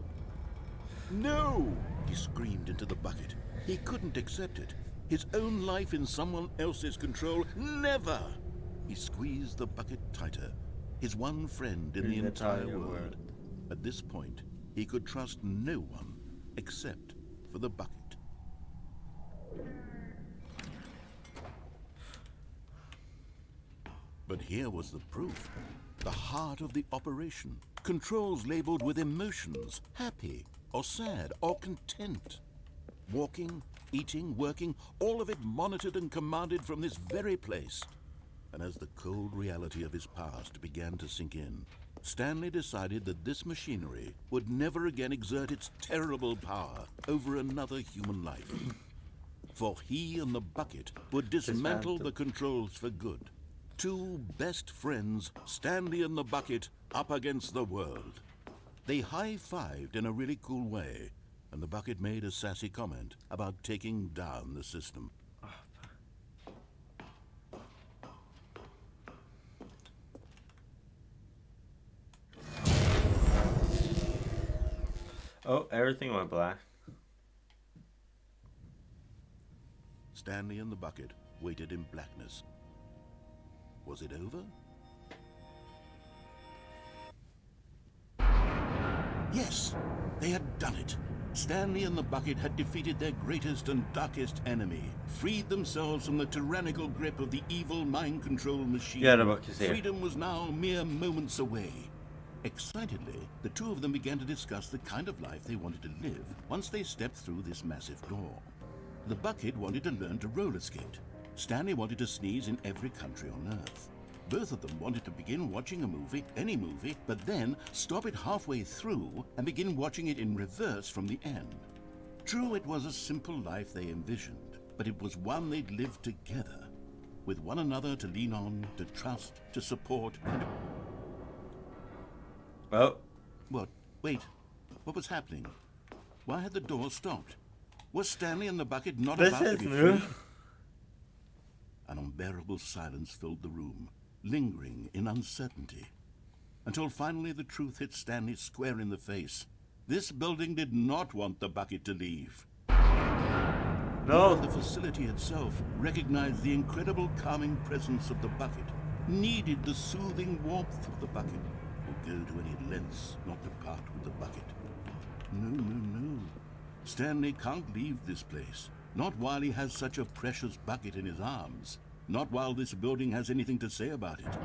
No! He screamed into the bucket. He couldn't accept it. His own life in someone else's control, never! He squeezed the bucket tighter. His one friend in the entire world. At this point, he could trust no one except for the bucket. But here was the proof. The heart of the operation. Controls labeled with emotions, happy or sad or content. Walking, eating, working, all of it monitored and commanded from this very place. And as the cold reality of his past began to sink in, Stanley decided that this machinery would never again exert its terrible power over another human life. For he and the bucket would dismantle the controls for good. Two best friends, Stanley and the bucket, up against the world. They high-fived in a really cool way, and the bucket made a sassy comment about taking down the system. Oh, everything went black. Stanley and the bucket waited in blackness. Was it over? Yes, they had done it. Stanley and the bucket had defeated their greatest and darkest enemy, freed themselves from the tyrannical grip of the evil mind control machine. Yeah, the bucket is here. Freedom was now mere moments away. Excitedly, the two of them began to discuss the kind of life they wanted to live once they stepped through this massive door. The bucket wanted to learn to roller skate. Stanley wanted to sneeze in every country on Earth. Both of them wanted to begin watching a movie, any movie, but then stop it halfway through and begin watching it in reverse from the end. True, it was a simple life they envisioned, but it was one they'd lived together, with one another to lean on, to trust, to support, and... Oh, What? Wait. What was happening? Why had the door stopped? Was Stanley and the bucket not this about to is be new. free? An unbearable silence filled the room, lingering in uncertainty, until finally the truth hit Stanley square in the face. This building did not want the bucket to leave. No. Even the facility itself recognized the incredible calming presence of the bucket, needed the soothing warmth of the bucket, would go to any lengths not to part with the bucket. No. Stanley can't leave this place. Not while he has such a precious bucket in his arms. Not while this building has anything to say about it.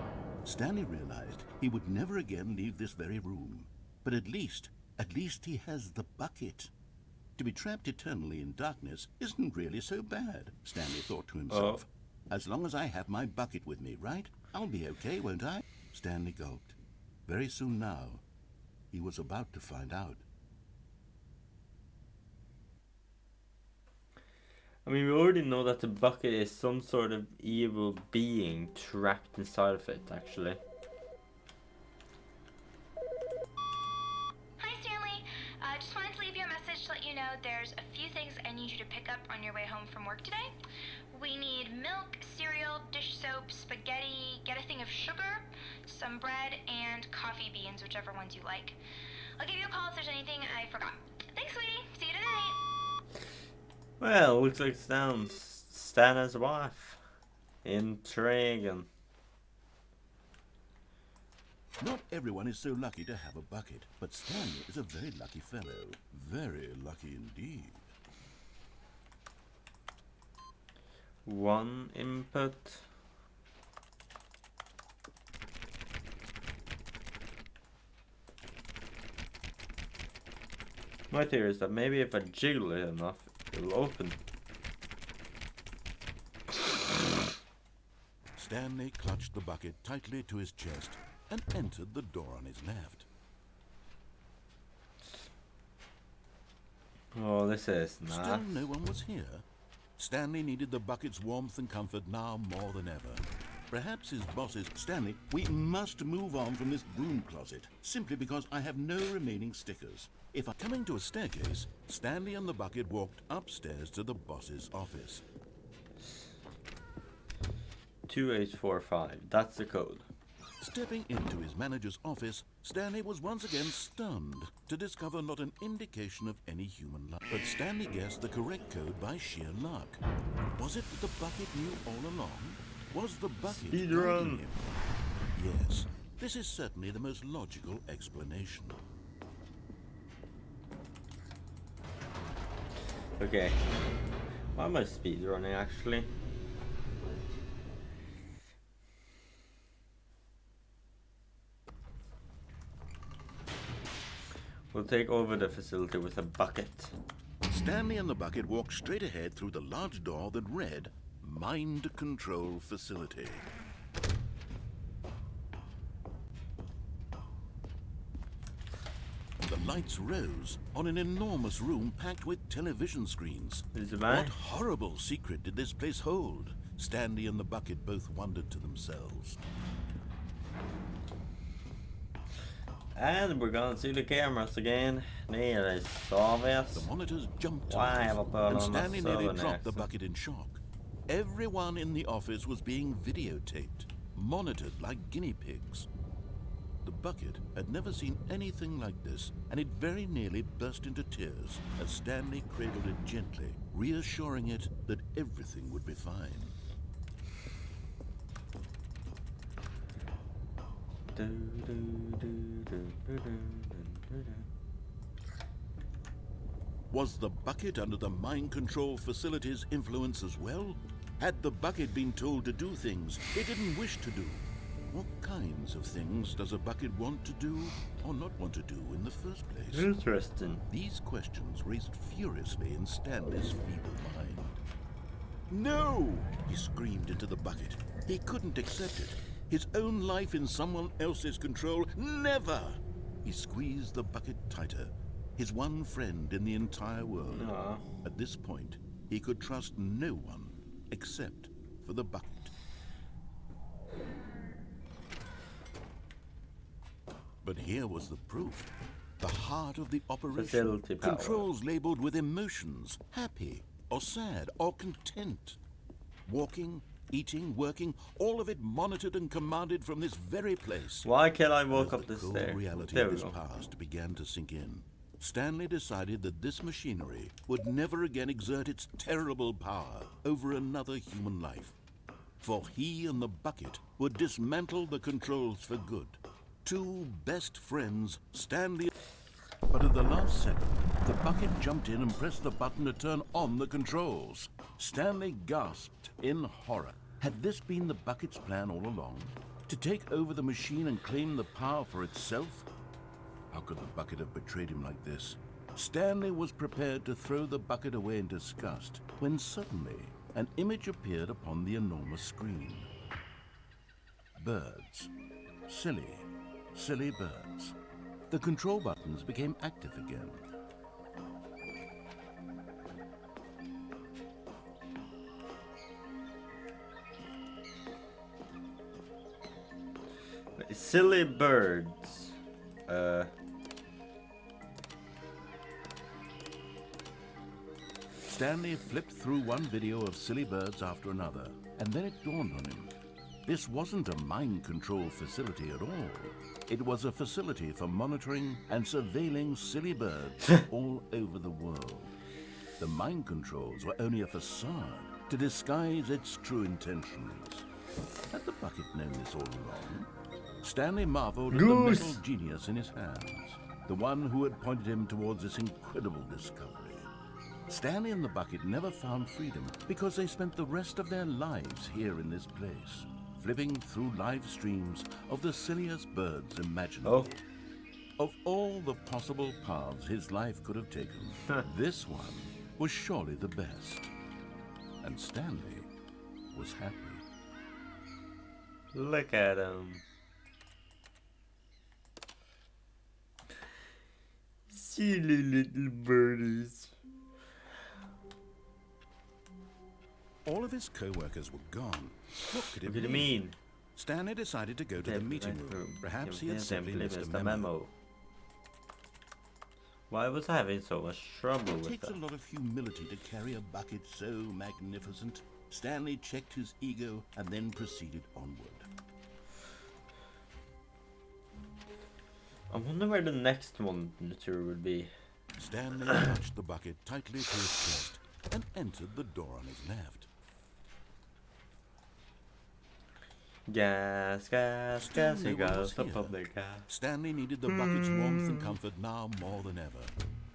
Stanley realized he would never again leave this very room. But at least he has the bucket. To be trapped eternally in darkness isn't really so bad, Stanley thought to himself. As long as I have my bucket with me, right? I'll be okay, won't I? Stanley gulped. Very soon now, he was about to find out. I mean, we already know that the bucket is some sort of evil being trapped inside of it, actually. Hi, Stanley. Just wanted to leave you a message to let you know there's a few things I need you to pick up on your way home from work today. We need milk, cereal, dish soap, spaghetti, get a thing of sugar, some bread, and coffee beans, whichever ones you like. I'll give you a call if there's anything I forgot. Thanks, sweetie. See you tonight. Well, looks like Stan has a wife. Intriguing. Not everyone is so lucky to have a bucket, but Stanley is a very lucky fellow. Very lucky indeed. One input. My theory is that maybe if I jiggle it enough, it'll open. Stanley clutched the bucket tightly to his chest and entered the door on his left. Oh, this is nice. Still no one was here. Stanley needed the bucket's warmth and comfort now more than ever. Perhaps his bosses... Stanley, we must move on from this broom closet, simply because I have no remaining stickers. If I'm coming to a staircase, Stanley and the bucket walked upstairs to the boss's office. 2845. That's the code. Stepping into his manager's office, Stanley was once again stunned to discover not an indication of any human life. But Stanley guessed the correct code by sheer luck. Was it that the bucket knew all along? Was the bucket guiding him? Yes, this is certainly the most logical explanation. Okay. Why am I speedrunning actually? We'll take over the facility with a bucket. Stanley and the bucket walked straight ahead through the large door that read, Mind Control Facility. The lights rose on an enormous room packed with television screens. Is it What mine? horrible secret did this place hold? Stanley and the bucket both wondered to themselves. And we're gonna see the cameras again. Near is obvious. The monitors jumped to Why life, have I put and on my Stanley nearly southern dropped the accent? bucket in shock. Everyone in the office was being videotaped, monitored like guinea pigs. The bucket had never seen anything like this, and it very nearly burst into tears as Stanley cradled it gently, reassuring it that everything would be fine. Was the bucket under the mind control facility's influence as well? Had the bucket been told to do things it didn't wish to do? What kinds of things does a bucket want to do or not want to do in the first place? Interesting. These questions raced furiously in Stanley's feeble mind. No! He screamed into the bucket. He couldn't accept it. His own life in someone else's control? Never! He squeezed the bucket tighter. His one friend in the entire world. Aw. At this point, he could trust no one except for the bucket. But here was the proof. The heart of the operation. Facility power. Controls labeled with emotions. Happy, or sad, or content. Walking, eating, working, all of it monitored and commanded from this very place. Why can't I walk As up the the cold stairs? reality There of we his go. past began to sink in, Stanley decided that this machinery would never again exert its terrible power over another human life. For he and the bucket would dismantle the controls for good. Two best friends, Stanley... But at the last second, the bucket jumped in and pressed the button to turn on the controls. Stanley gasped in horror. Had this been the bucket's plan all along? To take over the machine and claim the power for itself? How could the bucket have betrayed him like this? Stanley was prepared to throw the bucket away in disgust when suddenly an image appeared upon the enormous screen. Birds. Silly, silly birds. The control buttons became active again. Silly birds. Stanley flipped through one video of silly birds after another, and then it dawned on him. This wasn't a mind control facility at all. It was a facility for monitoring and surveilling silly birds all over the world. The mind controls were only a facade to disguise its true intentions. Had the bucket known this all along? Stanley marveled at the Goose. mental genius in his hands, the one who had pointed him towards this incredible discovery. Stanley and the bucket never found freedom because they spent the rest of their lives here in this place, flipping through live streams of the silliest birds imaginable. Oh. Of all the possible paths his life could have taken, this one was surely the best. And Stanley was happy. Look at him. Silly little birdies. All of his co-workers were gone. What could it What did it mean? mean? Stanley decided to go to the meeting room. Perhaps he had simply missed a memo. Why was I having so much trouble It with takes that? a lot of humility to carry a bucket so magnificent. Stanley checked his ego and then proceeded onward. I wonder where the next one the tour would be. Stanley clutched the bucket tightly to his chest and entered the door on his left. Gas, gas, Stanley gas, was gas, the here. public gas. Stanley needed the bucket's warmth and comfort now more than ever.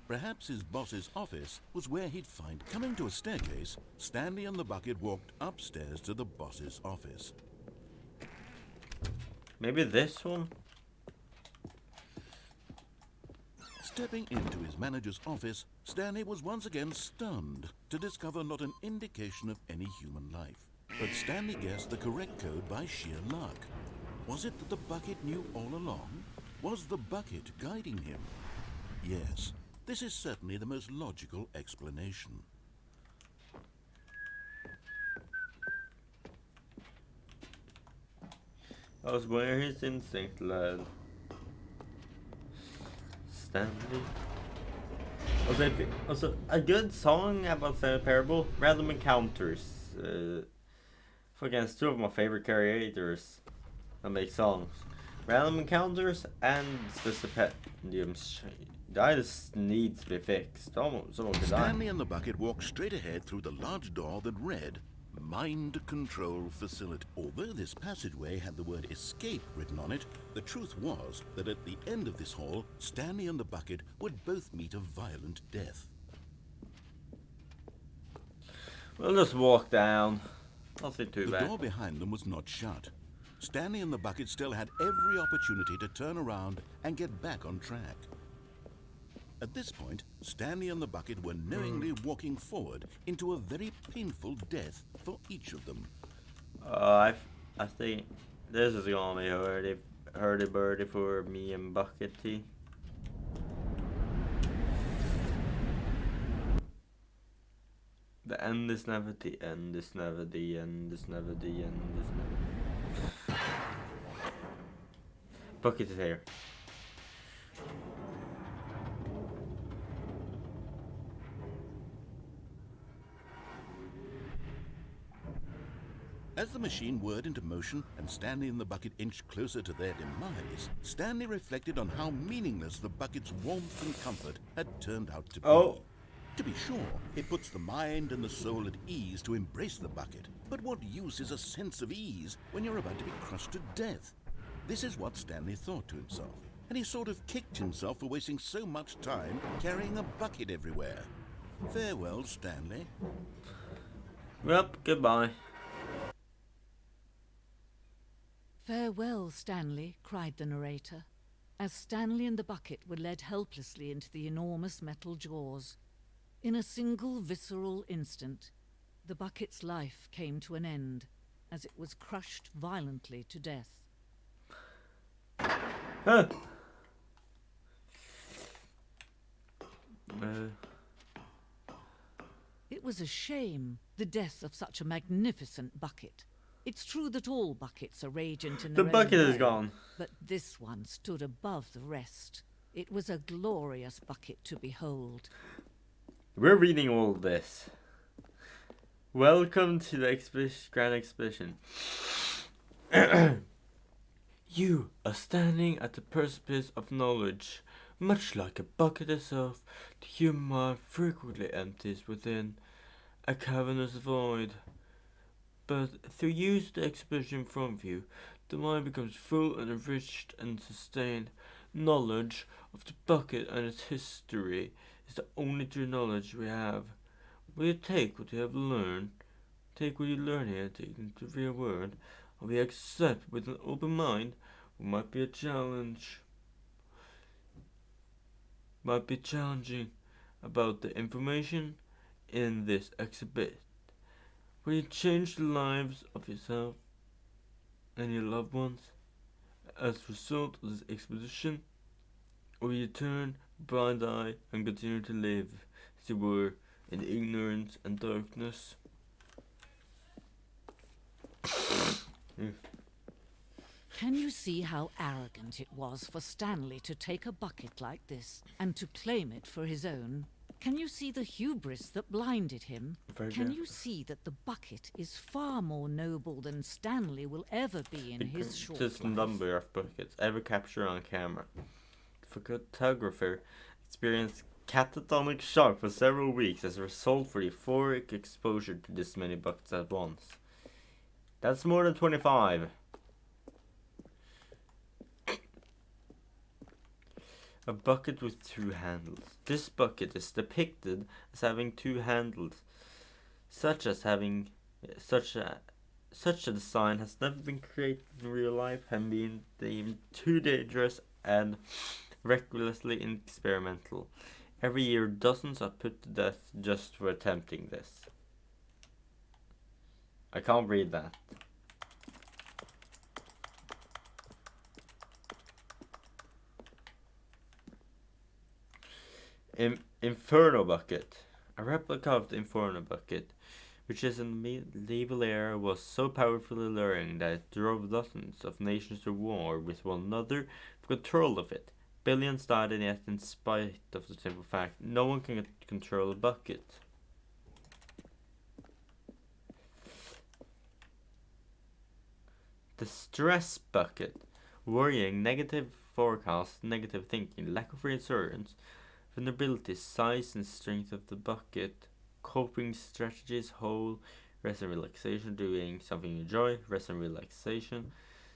Perhaps his boss's office was where he'd find. Coming to a staircase, Stanley and the bucket walked upstairs to the boss's office. Maybe this one? Stepping into his manager's office, Stanley was once again stunned to discover not an indication of any human life. But Stanley guessed the correct code by sheer luck. Was it that the bucket knew all along? Was the bucket guiding him? Yes, this is certainly the most logical explanation. I was where his instinct led. Stanley. Also, a good song about the parable, Random Encounters. Against two of my favorite creators that make songs. Random Encounters and the Stipendiums. That just needs to be fixed. Someone could die. Stanley and the bucket walked straight ahead through the large door that read, Mind Control Facility. Although this passageway had the word escape written on it, the truth was that at the end of this hall, Stanley and the bucket would both meet a violent death. We'll just walk down. Nothing too The bad. door behind them was not shut. Stanley and the bucket still had every opportunity to turn around and get back on track. At this point, Stanley and the bucket were knowingly walking forward into a very painful death for each of them. I think This is gonna be hurdy-burdy for me and Buckety. The end is never the end, is never the end, is never the end, is never. Bucket is here. As the machine whirred into motion and Stanley and the bucket inched closer to their demise, Stanley reflected on how meaningless the bucket's warmth and comfort had turned out to be. Oh. To be sure, it puts the mind and the soul at ease to embrace the bucket. But what use is a sense of ease when you're about to be crushed to death? This is what Stanley thought to himself, and he sort of kicked himself for wasting so much time carrying a bucket everywhere. Farewell, Stanley. Well, goodbye. "Farewell, Stanley," cried the narrator, as Stanley and the bucket were led helplessly into the enormous metal jaws. In a single visceral instant, the bucket's life came to an end, as it was crushed violently to death. Huh. It was a shame, the death of such a magnificent bucket. It's true that all buckets are radiant in The their own bucket is way, gone. but this one stood above the rest. It was a glorious bucket to behold. We're reading all this. Welcome to the Grand Exhibition. You are standing at the precipice of knowledge. Much like a bucket itself, the human mind frequently empties within a cavernous void. But through use of the exhibition from view, the mind becomes full and enriched and sustained. Knowledge of the bucket and its history is the only true knowledge we have. Will you take what you have learned, take what you learn here, take it into the real world, and we accept with an open mind what might be a challenge, might be challenging about the information in this exhibit? Will you change the lives of yourself and your loved ones as a result of this expedition? Or will you turn a blind eye and continue to live as you were in ignorance and darkness? Can you see how arrogant it was for Stanley to take a bucket like this and to claim it for his own? Can you see the hubris that blinded him? Very Can good. you see that the bucket is far more noble than Stanley will ever be in his short Just life? number of buckets ever captured on camera. The photographer experienced catatonic shock for several weeks as a result for euphoric exposure to this many buckets at once. That's more than 25. A bucket with two handles. This bucket is depicted as having two handles, such a design has never been created in real life and been deemed too dangerous and recklessly experimental. Every year, dozens are put to death just for attempting this. I can't read that. Inferno bucket. A replica of the Inferno bucket, which is in the medieval era, was so powerfully alluring that it drove dozens of nations to war with one another for control of it. Billions died, and yet, in spite of the simple fact, no one can control a bucket. The stress bucket. Worrying, negative forecasts, negative thinking, lack of reassurance, vulnerability, size and strength of the bucket, coping strategies, whole, rest and relaxation, doing something you enjoy, rest and relaxation,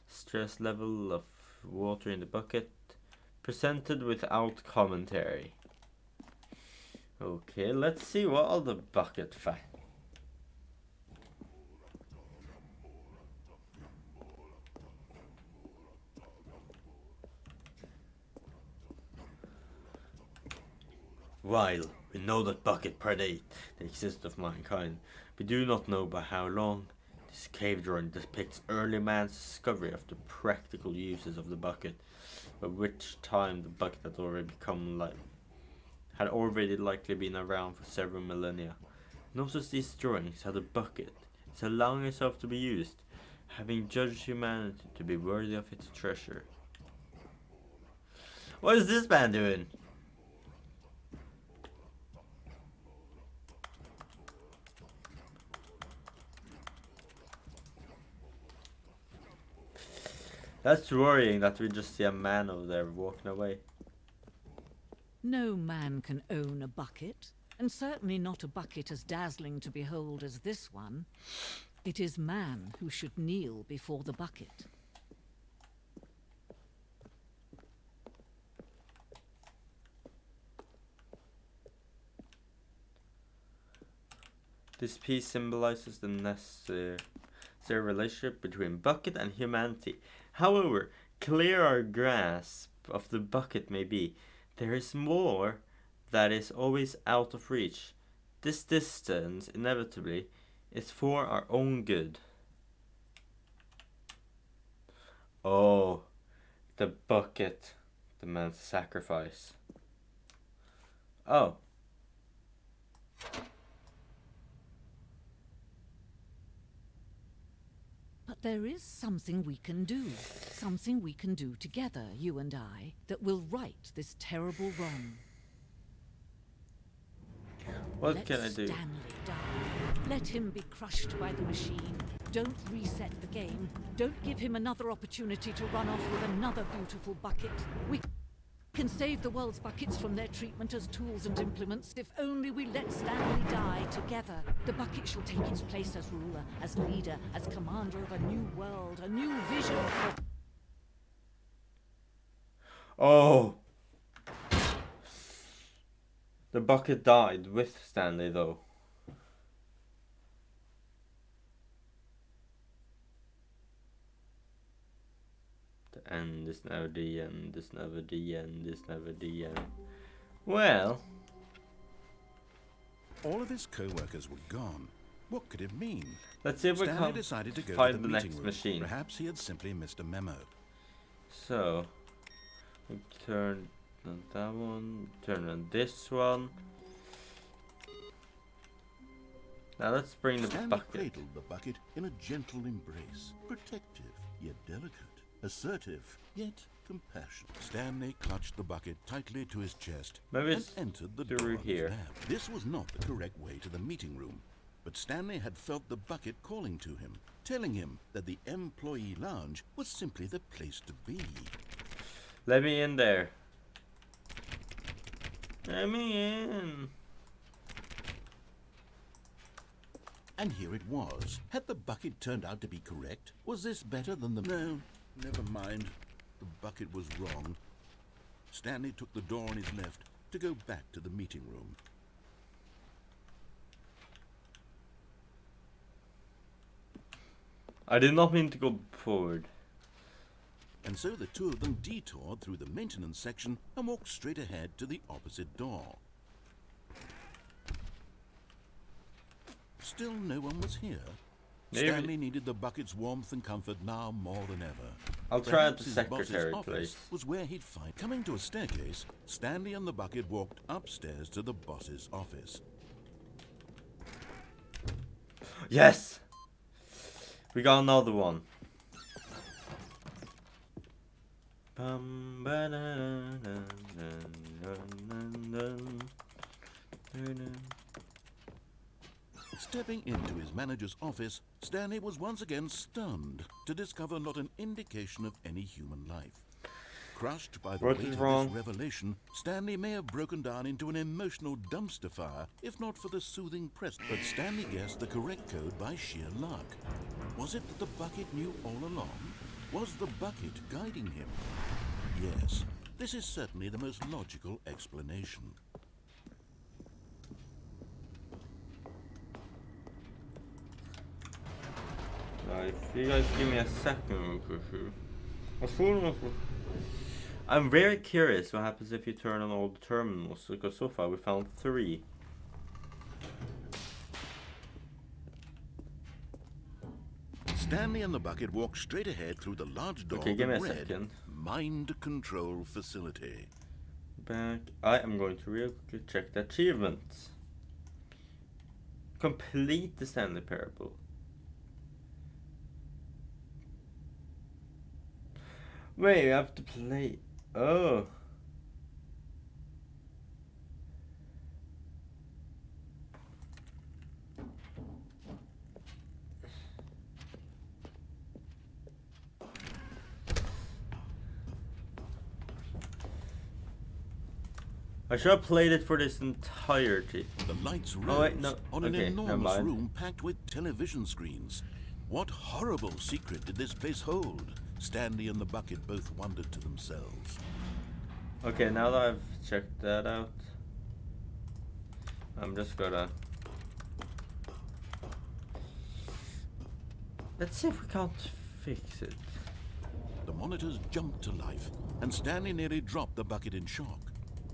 stress level of water in the bucket, presented without commentary. Okay, let's see what all the bucket facts. While we know that bucket predate the existence of mankind, we do not know by how long This cave drawing depicts early man's discovery of the practical uses of the bucket, by which time the bucket had already likely been around for several millennia. Notice these drawings how the bucket is allowing itself to be used, having judged humanity to be worthy of its treasure. What is this man doing? That's worrying that we just see a man over there walking away. No man can own a bucket, and certainly not a bucket as dazzling to behold as this one. It is man who should kneel before the bucket. This piece symbolizes the necessary relationship between bucket and humanity. However clear our grasp of the bucket may be, there is more that is always out of reach. This distance, inevitably, is for our own good. Oh, the bucket, the man's sacrifice. Oh. But there is something we can do. Something we can do together, you and I, that will right this terrible wrong. What Let can I do? Stanley die. Let him be crushed by the machine. Don't reset the game. Don't give him another opportunity to run off with another beautiful bucket. We can save the world's buckets from their treatment as tools and implements if only we let Stanley die together. The bucket shall take its place as ruler, as leader, as commander of a new world, a new vision for... Oh! The bucket died with Stanley, though. The end is never the end, is never the end, is never the end. Well... All of his co-workers were gone. What could it mean? Let's see if we Stanley can decided to go find to the the meeting next room. machine. Perhaps he had simply missed a memo. So, we turn on that one, turn on this one. Now let's bring the Stanley bucket. cradled the bucket in a gentle embrace, protective yet delicate, assertive yet compassionate. Stanley clutched the bucket tightly to his chest Maybe and it's entered the through door of his here. lab. This was not the correct way to the meeting room, but Stanley had felt the bucket calling to him, telling him that the employee lounge was simply the place to be. Let me in there. Let me in. And here it was. Had the bucket turned out to be correct? Was this better than the... No, never mind. The bucket was wrong. Stanley took the door on his left to go back to the meeting room. I did not mean to go forward. And so the two of them detoured through the maintenance section and walked straight ahead to the opposite door. Still no one was here. Maybe- Stanley needed the bucket's warmth and comfort now more than ever. I'll try at Perhaps the his boss's secretary office place. was where he'd find. Coming to a staircase, Stanley and the bucket walked upstairs to the boss's office. Yes! We got another one. Stepping into his manager's office, Stanley was once again stunned to discover not an indication of any human life. Crushed by the What weight is of wrong? this revelation, Stanley may have broken down into an emotional dumpster fire, if not for the soothing presence. But Stanley guessed the correct code by sheer luck. Was it that the bucket knew all along? Was the bucket guiding him? Yes, this is certainly the most logical explanation. If you guys give me a second, I'm very curious what happens if you turn on all the terminals, because so far we found 3. Stanley and the bucket walked straight ahead through the large door Okay, give me that a read second. Mind Control Facility. Back. I am going to real quickly check the achievements. Complete the Stanley Parable. Wait, you have to play. Oh. I should have played it for this entirety. The lights rose Oh, wait, no. on an Okay, never enormous mind. room packed with television screens. What horrible secret did this place hold? Stanley and the bucket both wondered to themselves. Okay, now that I've checked that out, I'm just gonna... Let's see if we can't fix it. The monitors jumped to life, and Stanley nearly dropped the bucket in shock.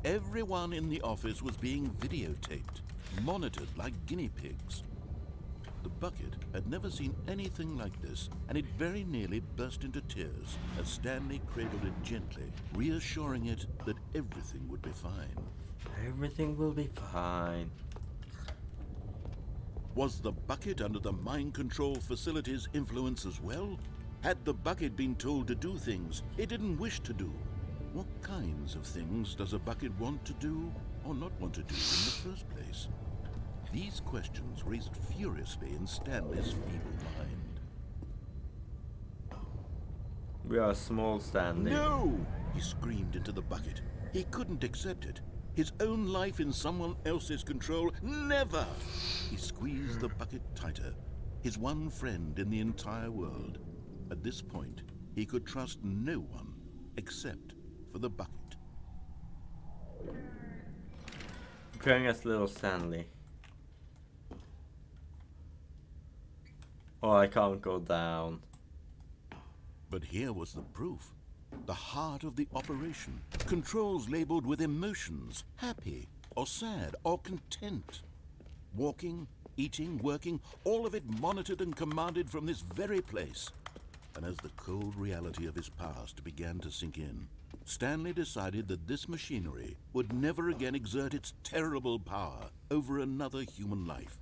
Everyone in the office was being videotaped, monitored like guinea pigs. The bucket had never seen anything like this, and it very nearly burst into tears as Stanley cradled it gently, reassuring it that everything would be fine. Everything will be fine. Was the bucket under the mind control facility's influence as well? Had the bucket been told to do things it didn't wish to do? What kinds of things does a bucket want to do or not want to do in the first place? These questions raced furiously in Stanley's feeble mind. We are small Stanley. No! He screamed into the bucket. He couldn't accept it. His own life in someone else's control, never! He squeezed the bucket tighter. His one friend in the entire world. At this point, he could trust no one except for the bucket. Playing as little Stanley. Oh, I can't go down. But here was the proof. The heart of the operation. Controls labeled with emotions, happy or sad or content. Walking, eating, working, all of it monitored and commanded from this very place. And as the cold reality of his past began to sink in, Stanley decided that this machinery would never again exert its terrible power over another human life.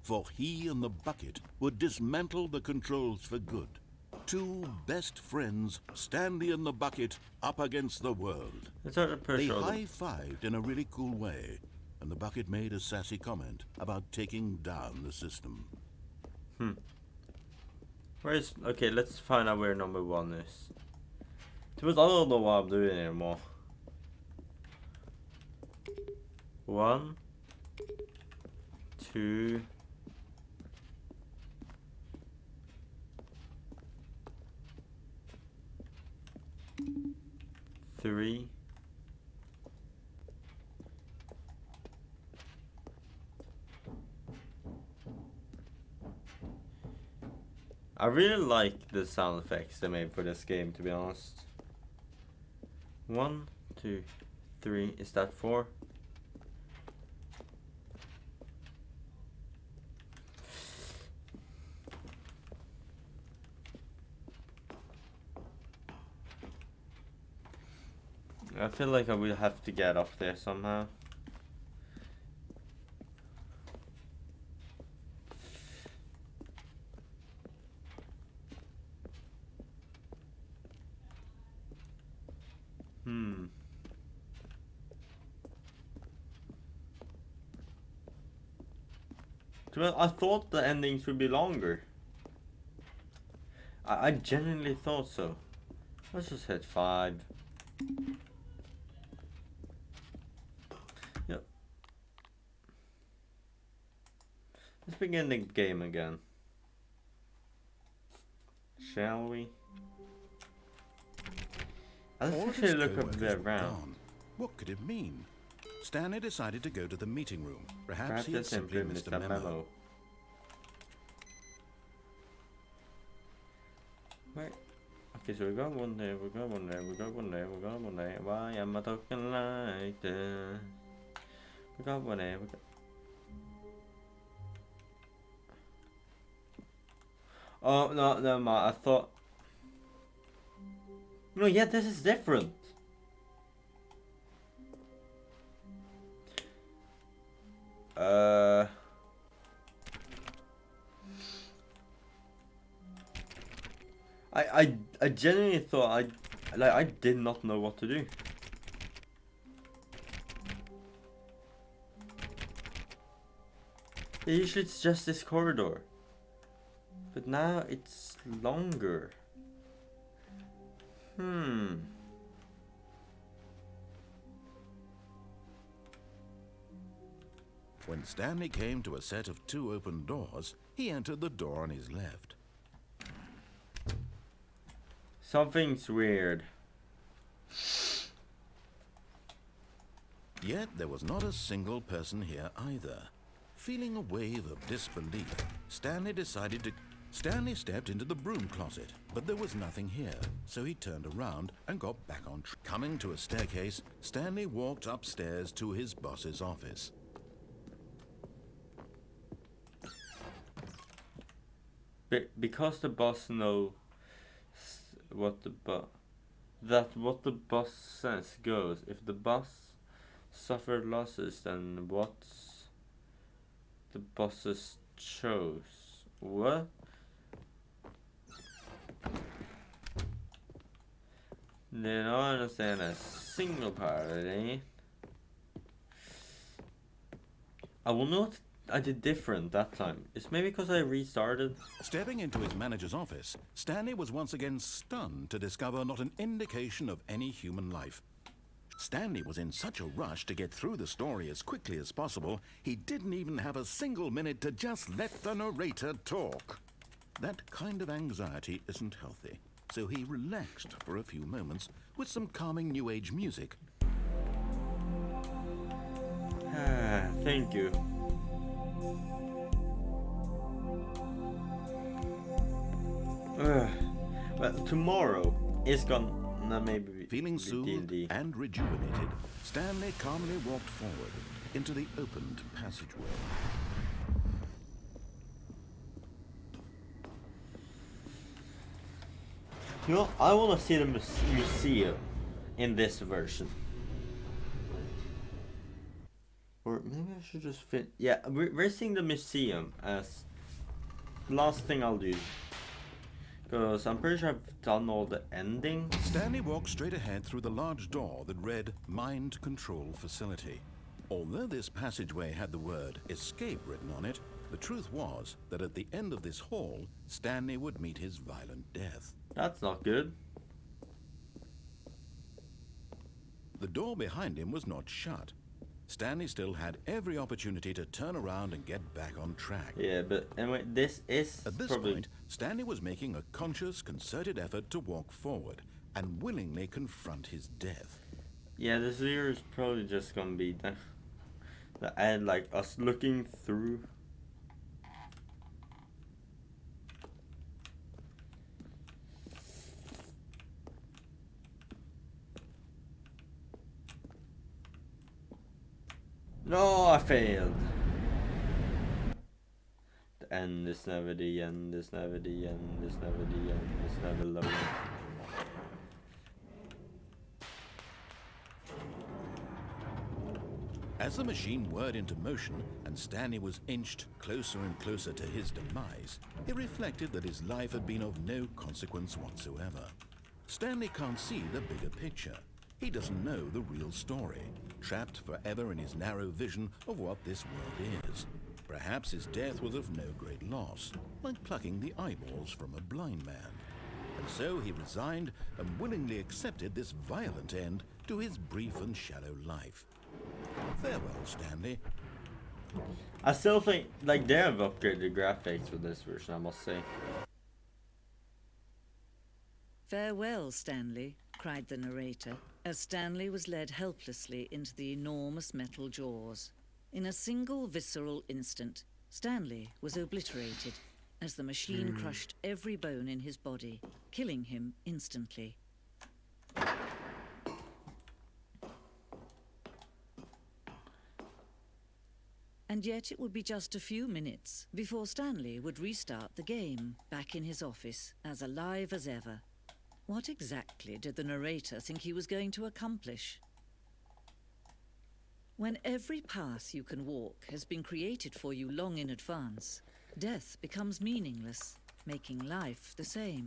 For he and the bucket would dismantle the controls for good. Two best friends, Stanley and the bucket, up against the world. It's hard to push They all the... high-fived in a really cool way, and the bucket made a sassy comment about taking down the system. Where's... Okay, let's find out where number one is. Because I don't know what I'm doing anymore. 1, 2... 3. I really like the sound effects they made for this game, to be honest. 1, 2, 3. Is that 4? I feel like I will have to get up there somehow. Well, I thought the endings would be longer. I genuinely thought so. Let's just hit 5. Yep. Let's begin the game again. Shall we? Let's All of actually his look a co-workers bit were around. gone. What could it mean? Stanley decided to go to the meeting room. Perhaps Perhaps he had I simply simply missed missed a a memo. memo. Wait. Okay, so we got one there, we got one there, we got one there, we got one there. Why am I talking like this? We got one there, we got... Oh, no, never mind. I thought... No, yeah, this is different. I genuinely thought I did not know what to do. Usually it's just this corridor. But now it's longer. When Stanley came to a set of 2 open doors, he entered the door on his left. Something's weird. Yet there was not a single person here either. Feeling a wave of disbelief, Stanley stepped into the broom closet, but there was nothing here, so he turned around and got back on track. Coming to a staircase, Stanley walked upstairs to his boss's office. Because the boss knows what the boss says goes. If the boss suffered losses, then what's the boss's chose? What? They don't understand a single part of it. I wonder what I did different that time. It's maybe because I restarted. Stepping into his manager's office, Stanley was once again stunned to discover not an indication of any human life. Stanley was in such a rush to get through the story as quickly as possible, he didn't even have a single minute to just let the narrator talk. That kind of anxiety isn't healthy, so he relaxed for a few moments with some calming New Age music. Thank you. Well, tomorrow is gonna maybe be Feeling soothed D&D. and rejuvenated, Stanley calmly walked forward into the opened passageway. You know, I want to see the museum in this version. Or maybe I should just fit. Yeah, we're seeing the museum as the last thing I'll do. Because I'm pretty sure I've done all the endings. Stanley walked straight ahead through the large door that read Mind Control Facility. Although this passageway had the word escape written on it, the truth was that at the end of this hall, Stanley would meet his violent death. That's not good. The door behind him was not shut. Stanley still had every opportunity to turn around and get back on track. Yeah, but anyway, this is At this probably... point, Stanley was making a conscious, concerted effort to walk forward and willingly confront his death. Yeah, this here is probably just gonna be the end, like us looking through. No, I failed. The end is never the end, is never the end, is never the end, is never loading. As the machine whirred into motion and Stanley was inched closer and closer to his demise, he reflected that his life had been of no consequence whatsoever. Stanley can't see the bigger picture. He doesn't know the real story, trapped forever in his narrow vision of what this world is. Perhaps his death was of no great loss, like plucking the eyeballs from a blind man. And so he resigned and willingly accepted this violent end to his brief and shallow life. Farewell, Stanley. I still think, like, they have upgraded the graphics with this version, I must say. Farewell, Stanley, cried the narrator, as Stanley was led helplessly into the enormous metal jaws. In a single visceral instant, Stanley was obliterated as the machine crushed every bone in his body, killing him instantly. And yet it would be just a few minutes before Stanley would restart the game, back in his office, as alive as ever. What exactly did the narrator think he was going to accomplish? When every path you can walk has been created for you long in advance, death becomes meaningless, making life the same.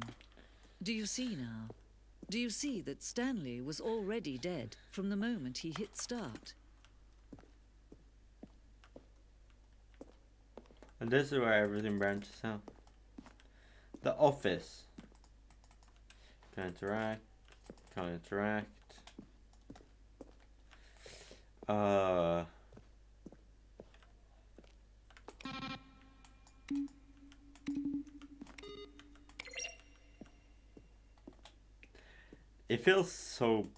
Do you see now? Do you see that Stanley was already dead from the moment he hit start? And this is where everything branches out. The office. Can interact. Can interact. It feels so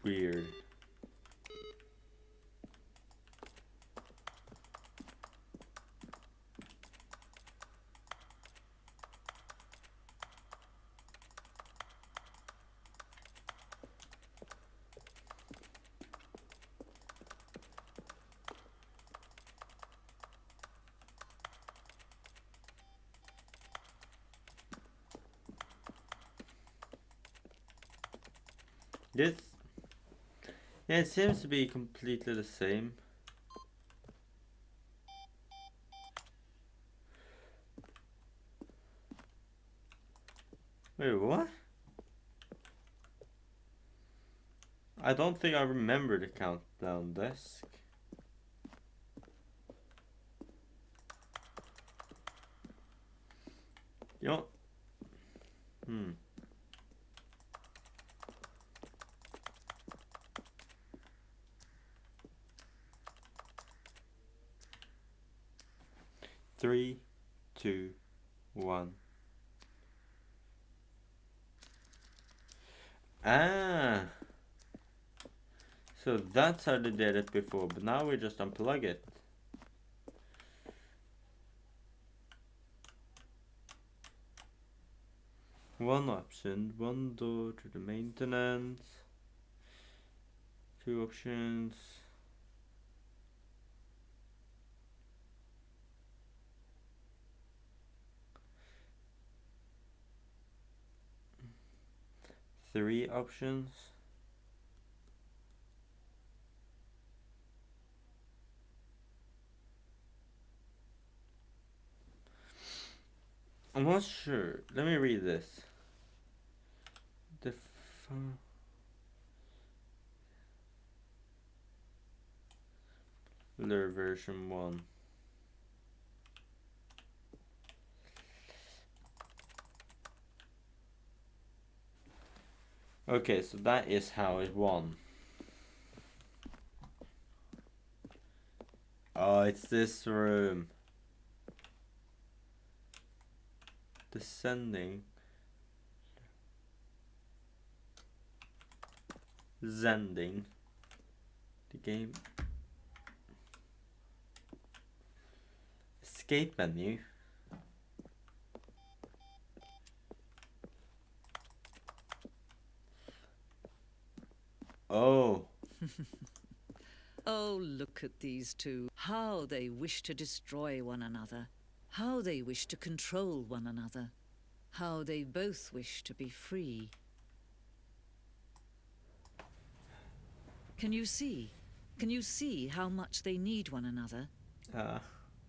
weird. This, yeah, it seems to be completely the same. Wait, what? I don't think I remember the countdown desk. You know, Three, two, one. Ah, so that's how they did it before, but now we just unplug it. One option, one door to the maintenance. Two options. Three options. I'm not sure. Let me read this. Version 1. Okay, so that is how it won. Oh, it's this room. Descending. Zending. The game. Escape menu. Oh. Oh, look at these two. How they wish to destroy one another. How they wish to control one another. How they both wish to be free. Can you see? Can you see how much they need one another?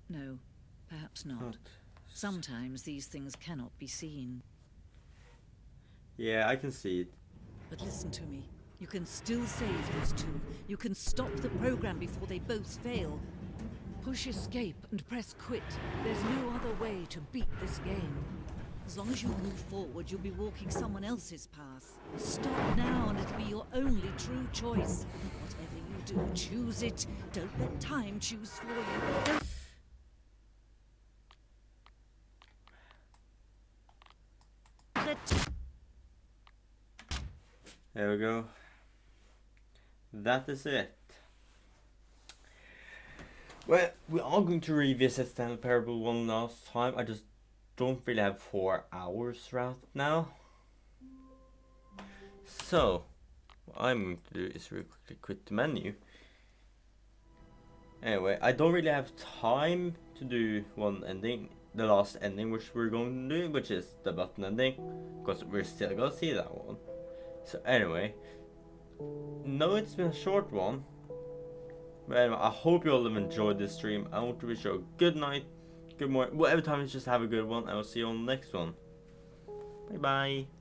No, perhaps not. Sometimes these things cannot be seen. Yeah, I can see it. But listen to me. You can still save these two. You can stop the program before they both fail. Push escape and press quit. There's no other way to beat this game. As long as you move forward, you'll be walking someone else's path. Stop now and it'll be your only true choice. Whatever you do, choose it. Don't let time choose for you. There we go. That is it. Well, we are going to revisit Stanley Parable one last time. I just don't really have 4 hours right now. So, what I'm going to do is really quickly quit the menu. Anyway, I don't really have time to do one ending, the last ending which we're going to do, which is the button ending, because we're still gonna see that one. So anyway, no, it's been a short one, but anyway, I hope you all have enjoyed this stream. I want to wish you a good night, good morning, whatever time, just have a good one. I will see you on the next one. Bye bye.